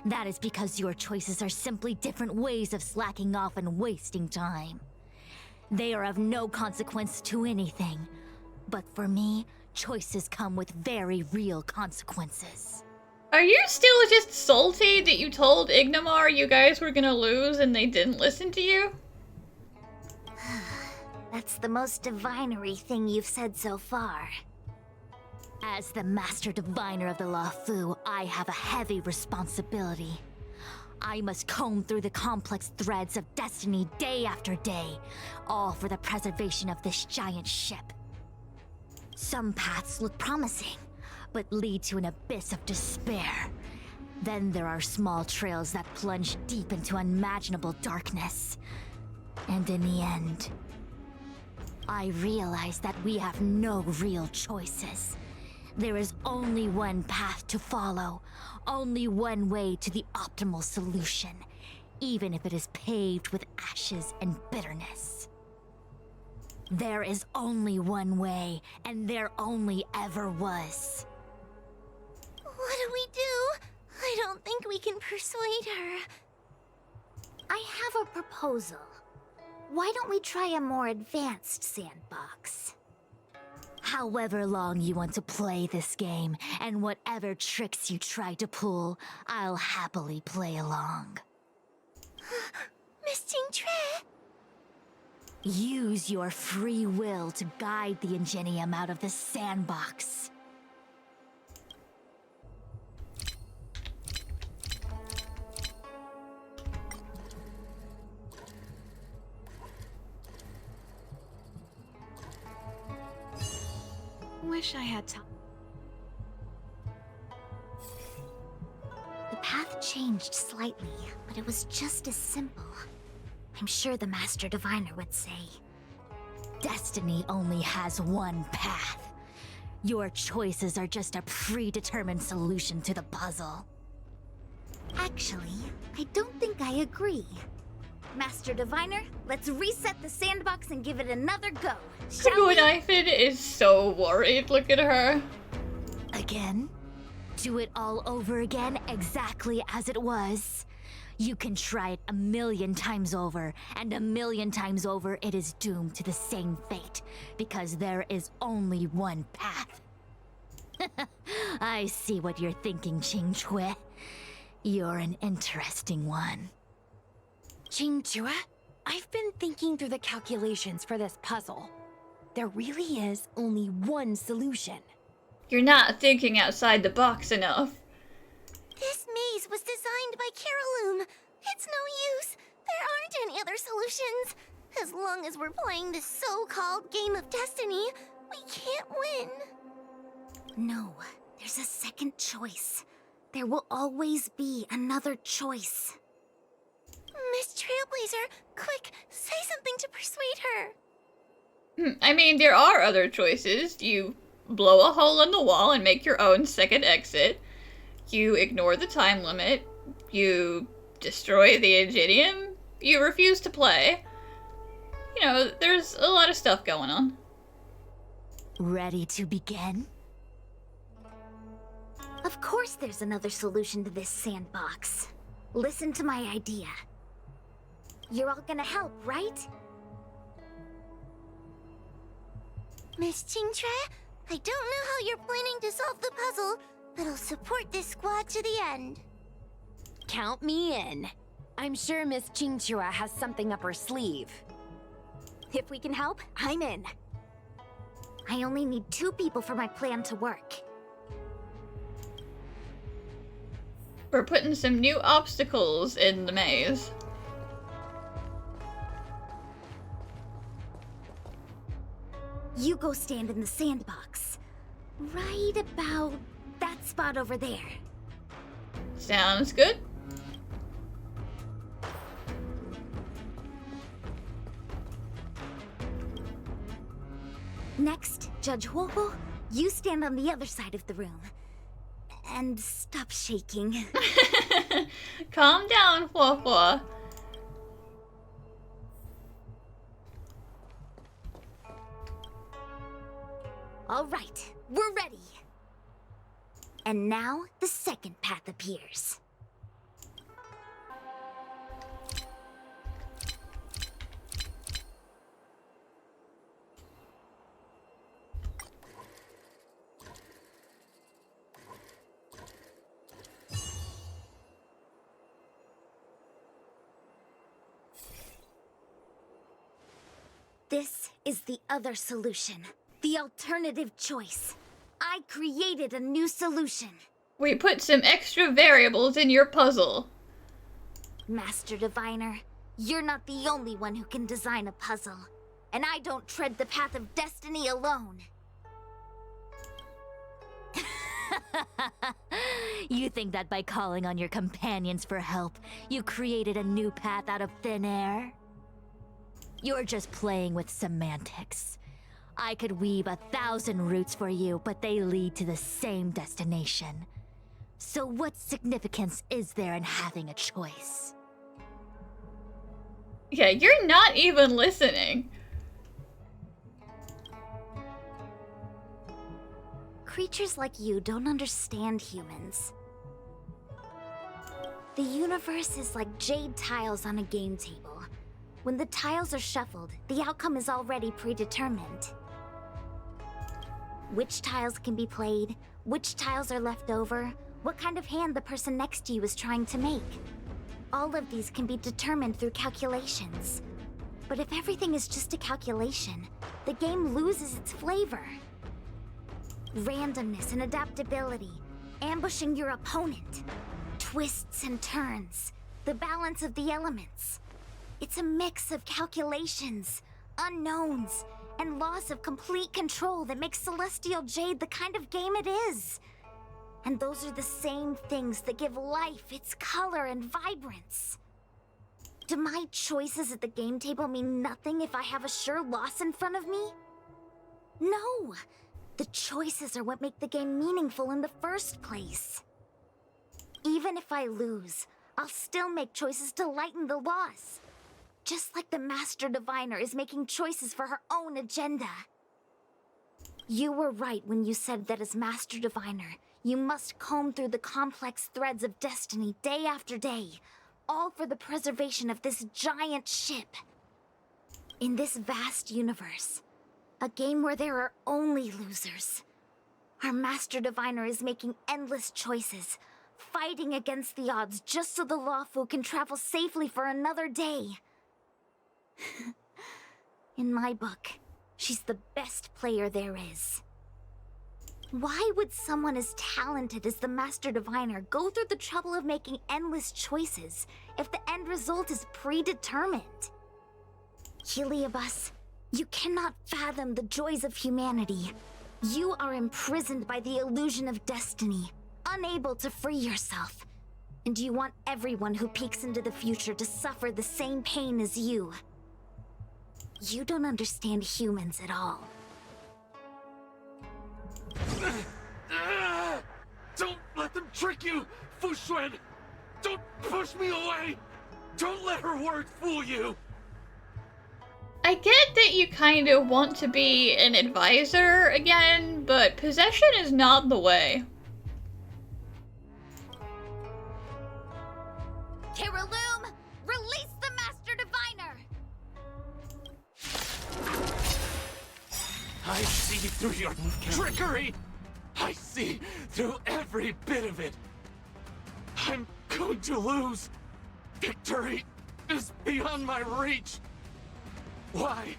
That is because your choices are simply different ways of slacking off and wasting time. They are of no consequence to anything. But for me, choices come with very real consequences. Are you still just salty that you told Ignomar you guys were gonna lose and they didn't listen to you? That's the most divinery thing you've said so far. As the Master Diviner of the Luofu, I have a heavy responsibility. I must comb through the complex threads of destiny day after day, all for the preservation of this giant ship. Some paths look promising, but lead to an abyss of despair. Then there are small trails that plunge deep into unimaginable darkness. And in the end, I realize that we have no real choices. There is only one path to follow, only one way to the optimal solution, even if it is paved with ashes and bitterness. There is only one way, and there only ever was. What do we do? I don't think we can persuade her. I have a proposal. Why don't we try a more advanced sandbox? However long you want to play this game, and whatever tricks you try to pull, I'll happily play along. Miss Qingque? Use your free will to guide the Ingenium out of the sandbox. Wish I had time. The path changed slightly, but it was just as simple. I'm sure the Master Diviner would say. Destiny only has one path. Your choices are just a predetermined solution to the puzzle. Actually, I don't think I agree. Master Diviner, let's reset the sandbox and give it another go, shall we? Gwynaifin is so worried. Look at her. Again? Do it all over again, exactly as it was? You can try it 1,000,000 times over, and 1,000,000 times over it is doomed to the same fate, because there is only one path. I see what you're thinking, Qingque. You're an interesting one. Qingque, I've been thinking through the calculations for this puzzle. There really is only one solution. You're not thinking outside the box enough. This maze was designed by Caroloom. It's no use. There aren't any other solutions. As long as we're playing this so-called game of destiny, we can't win. No, there's a second choice. There will always be another choice. Miss Trailblazer, quick, say something to persuade her. I mean, there are other choices. You blow a hole in the wall and make your own second exit. You ignore the time limit. You destroy the Ingenium. You refuse to play. You know, there's a lot of stuff going on. Ready to begin? Of course there's another solution to this sandbox. Listen to my idea. You're all gonna help, right? Miss Qingque, I don't know how you're planning to solve the puzzle, but I'll support this squad to the end. Count me in. I'm sure Miss Qingque has something up her sleeve. If we can help, I'm in. I only need 2 people for my plan to work. We're putting some new obstacles in the maze. You go stand in the sandbox. Right about that spot over there. Sounds good. Next, Judge Huohuo, you stand on the other side of the room. And stop shaking. Calm down, Huohuo. All right, we're ready. And now the second path appears. This is the other solution. The alternative choice. I created a new solution. We put some extra variables in your puzzle. Master Diviner, you're not the only one who can design a puzzle. And I don't tread the path of destiny alone. You think that by calling on your companions for help, you created a new path out of thin air? You're just playing with semantics. I could weave 1,000 routes for you, but they lead to the same destination. So what significance is there in having a choice? Yeah, you're not even listening. Creatures like you don't understand humans. The universe is like jade tiles on a game table. When the tiles are shuffled, the outcome is already predetermined. Which tiles can be played, which tiles are left over, what kind of hand the person next to you is trying to make. All of these can be determined through calculations. But if everything is just a calculation, the game loses its flavor. Randomness and adaptability, ambushing your opponent, twists and turns, the balance of the elements. It's a mix of calculations, unknowns, and loss of complete control that makes Celestial Jade the kind of game it is. And those are the same things that give life its color and vibrance. Do my choices at the game table mean nothing if I have a sure loss in front of me? No! The choices are what make the game meaningful in the first place. Even if I lose, I'll still make choices to lighten the loss. Just like the Master Diviner is making choices for her own agenda. You were right when you said that as Master Diviner, you must comb through the complex threads of destiny day after day, all for the preservation of this giant ship. In this vast universe, a game where there are only losers, our Master Diviner is making endless choices, fighting against the odds just so the Lawfu can travel safely for another day. In my book, she's the best player there is. Why would someone as talented as the Master Diviner go through the trouble of making endless choices if the end result is predetermined? Heliobus, you cannot fathom the joys of humanity. You are imprisoned by the illusion of destiny, unable to free yourself. And you want everyone who peeks into the future to suffer the same pain as you. You don't understand humans at all. Don't let them trick you, Fuxuan! Don't push me away! Don't let her words fool you! I get that you kind of want to be an advisor again, but possession is not the way. Terraloom, release the Master Diviner! I see through your trickery! I see through every bit of it! I'm going to lose! Victory is beyond my reach! Why?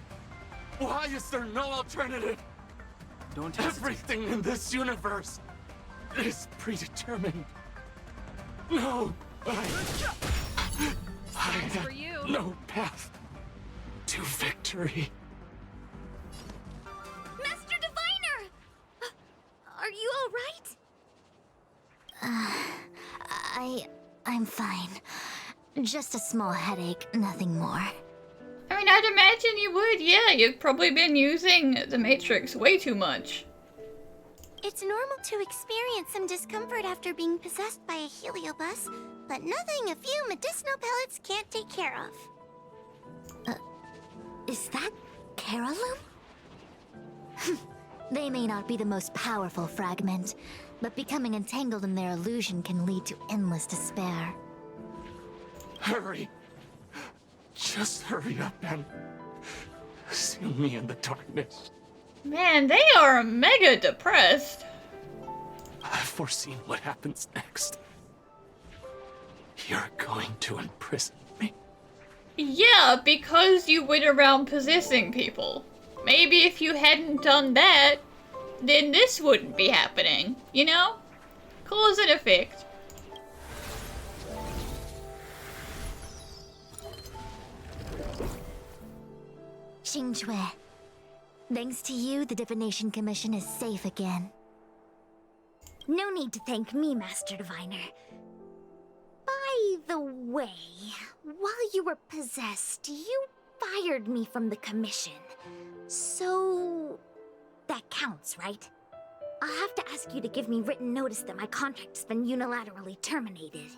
Why is there no alternative? Don't hesitate. Everything in this universe is predetermined. No, I have no path to victory. Master Diviner! Are you alright? I'm fine. Just a small headache, nothing more. I mean, I'd imagine you would, yeah. You've probably been using the Matrix way too much. It's normal to experience some discomfort after being possessed by a heliobus, but nothing a few medicinal pellets can't take care of. Is that Carolum? They may not be the most powerful fragment, but becoming entangled in their illusion can lead to endless despair. Hurry. Just hurry up and seal me in the darkness. Man, they are mega depressed. I've foreseen what happens next. You're going to imprison me. Yeah, because you went around possessing people. Maybe if you hadn't done that, then this wouldn't be happening, you know? Cause and effect. Xingque, thanks to you, the Divination Commission is safe again. No need to thank me, Master Diviner. By the way, while you were possessed, you fired me from the commission. So... that counts, right? I'll have to ask you to give me written notice that my contract's been unilaterally terminated.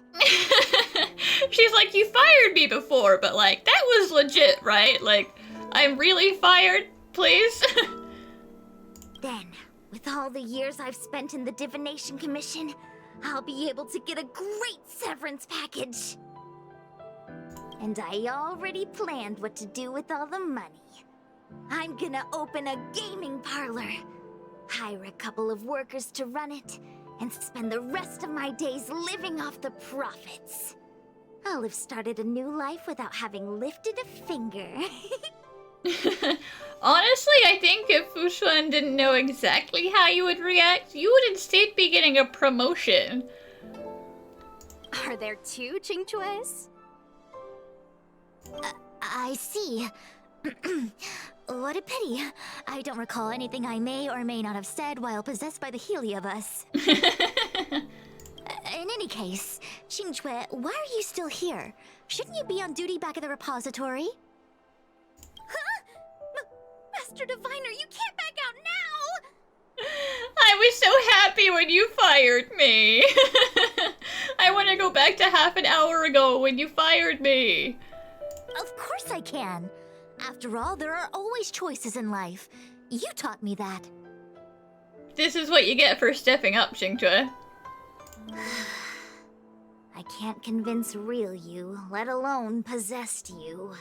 She's like, you fired me before, but like, that was legit, right? Like, I'm really fired, please? Then, with all the years I've spent in the Divination Commission, I'll be able to get a great severance package. And I already planned what to do with all the money. I'm gonna open a gaming parlor, hire a couple of workers to run it, and spend the rest of my days living off the profits. I'll have started a new life without having lifted a finger. Honestly, I think if Fushuan didn't know exactly how you would react, you would instead be getting a promotion. Are there two Xingques? I see. What a pity. I don't recall anything I may or may not have said while possessed by the Heliobus. In any case, Xingque, why are you still here? Shouldn't you be on duty back at the repository? Huh? Master Diviner, you can't back out now! I was so happy when you fired me. I want to go back to half an hour ago when you fired me. Of course I can. After all, there are always choices in life. You taught me that. This is what you get for stepping up, Xingque. I can't convince real you, let alone possessed you.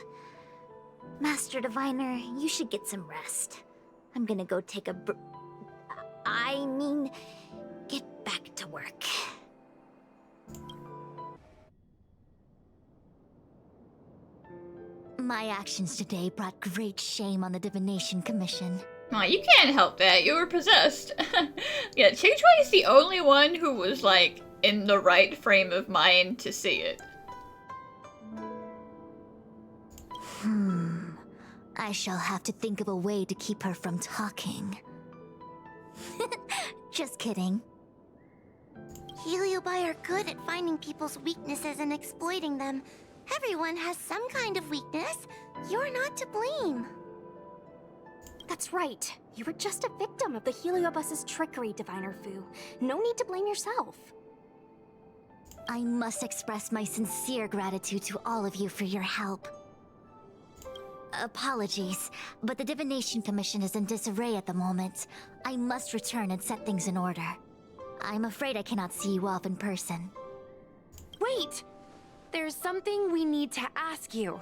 Master Diviner, you should get some rest. I'm gonna go take a get back to work. My actions today brought great shame on the Divination Commission. Aw, you can't help that. You were possessed. Yeah, Xingque is the only one who was, like, in the right frame of mind to see it. I shall have to think of a way to keep her from talking. Just kidding. Heliobi are good at finding people's weaknesses and exploiting them. Everyone has some kind of weakness. You're not to blame. That's right. You were just a victim of the Heliobus's trickery, Diviner Fu. No need to blame yourself. I must express my sincere gratitude to all of you for your help. Apologies, but the Divination Commission is in disarray at the moment. I must return and set things in order. I'm afraid I cannot see you off in person. Wait! There's something we need to ask you.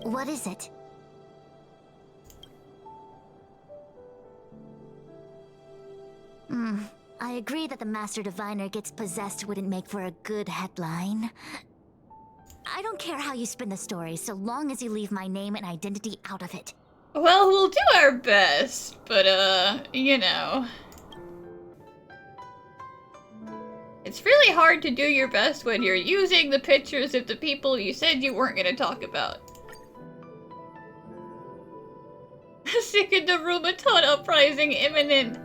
What is it? I agree that the Master Diviner gets possessed wouldn't make for a good headline. I don't care how you spin the story, so long as you leave my name and identity out of it. Well, we'll do our best, but, you know. It's really hard to do your best when you're using the pictures of the people you said you weren't going to talk about. Sick of the Rumaton uprising imminent.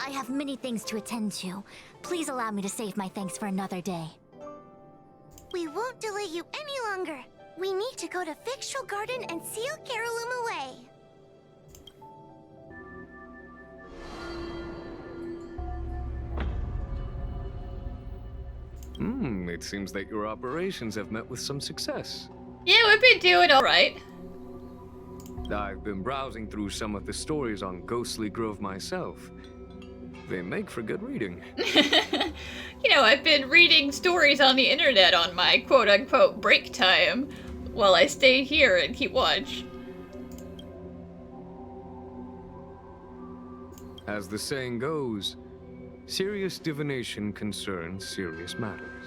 I have many things to attend to. Please allow me to save my thanks for another day. We won't delay you any longer. We need to go to Victual Garden and seal Carolum away. It seems that your operations have met with some success. Yeah, we've been doing alright. I've been browsing through some of the stories on Ghostly Grove myself. They make for good reading. You know, I've been reading stories on the internet on my quote-unquote break time while I stay here and keep watch. As the saying goes, serious divination concerns serious matters.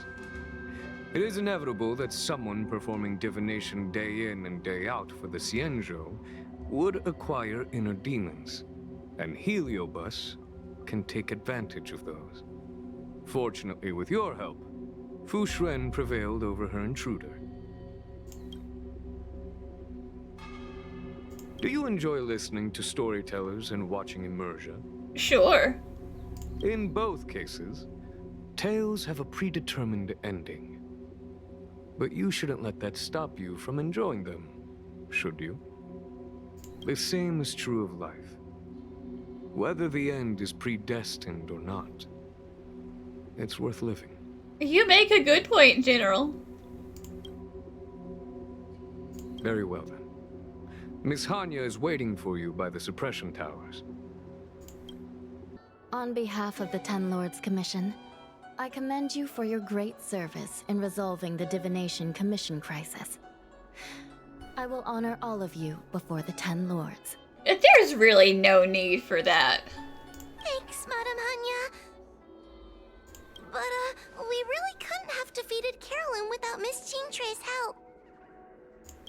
It is inevitable that someone performing divination day in and day out for the Xianzhou would acquire inner demons, and Heliobus can take advantage of those. Fortunately, with your help, Fu Shren prevailed over her intruder. Do you enjoy listening to storytellers and watching immersion? Sure. In both cases, tales have a predetermined ending. But you shouldn't let that stop you from enjoying them, should you? The same is true of life. Whether the end is predestined or not, it's worth living. You make a good point, General. Very well then. Miss Hanya is waiting for you by the suppression towers. On behalf of the Ten Lords Commission, I commend you for your great service in resolving the Divination Commission crisis. I will honor all of you before the Ten Lords. There's really no need for that. Thanks, Madam Hanya. But, we really couldn't have defeated Carolyn without Miss Chingtre's help.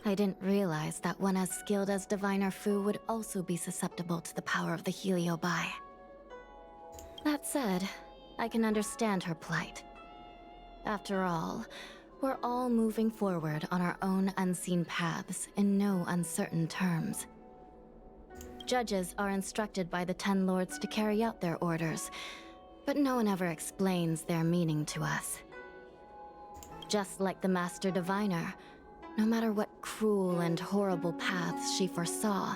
I didn't realize that one as skilled as Diviner Fu would also be susceptible to the power of the Heliobi. That said, I can understand her plight. After all, we're all moving forward on our own unseen paths in no uncertain terms. Judges are instructed by the Ten Lords to carry out their orders, but no one ever explains their meaning to us. Just like the Master Diviner, no matter what cruel and horrible paths she foresaw,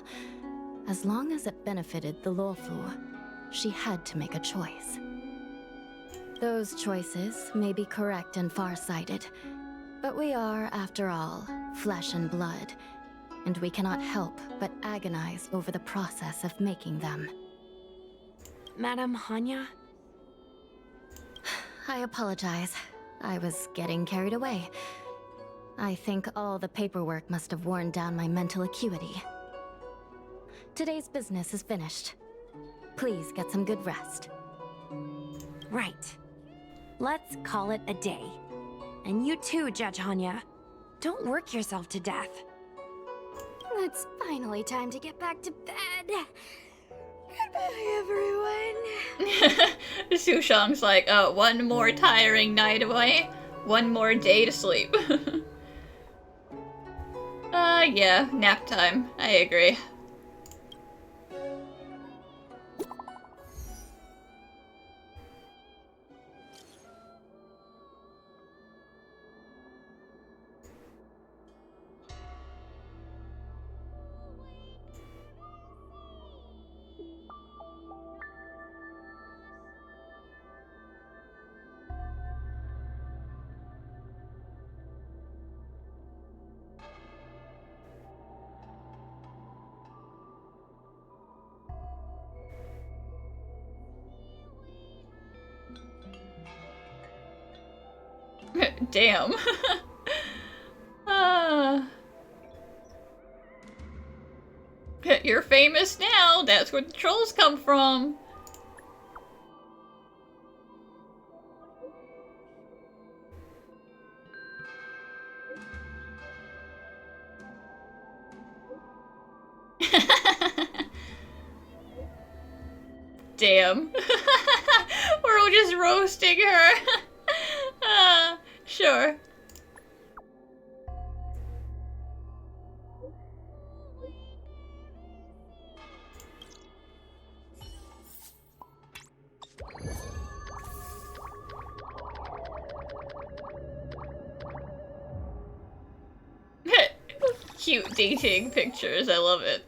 as long as it benefited the Luofu, she had to make a choice. Those choices may be correct and far-sighted, but we are, after all, flesh and blood, and we cannot help but agonize over the process of making them. Madam Hanya? I apologize. I was getting carried away. I think all the paperwork must have worn down my mental acuity. Today's business is finished. Please get some good rest. Right. Let's call it a day. And you too, Judge Hanya. Don't work yourself to death. It's finally time to get back to bed. Goodbye, everyone. Su Shang's like, one more tiring night away, one more day to sleep. Yeah, nap time. I agree. Damn. You're famous now. That's where the trolls come from. Damn. We're all just roasting her. Sure. cute dating pictures. I love it.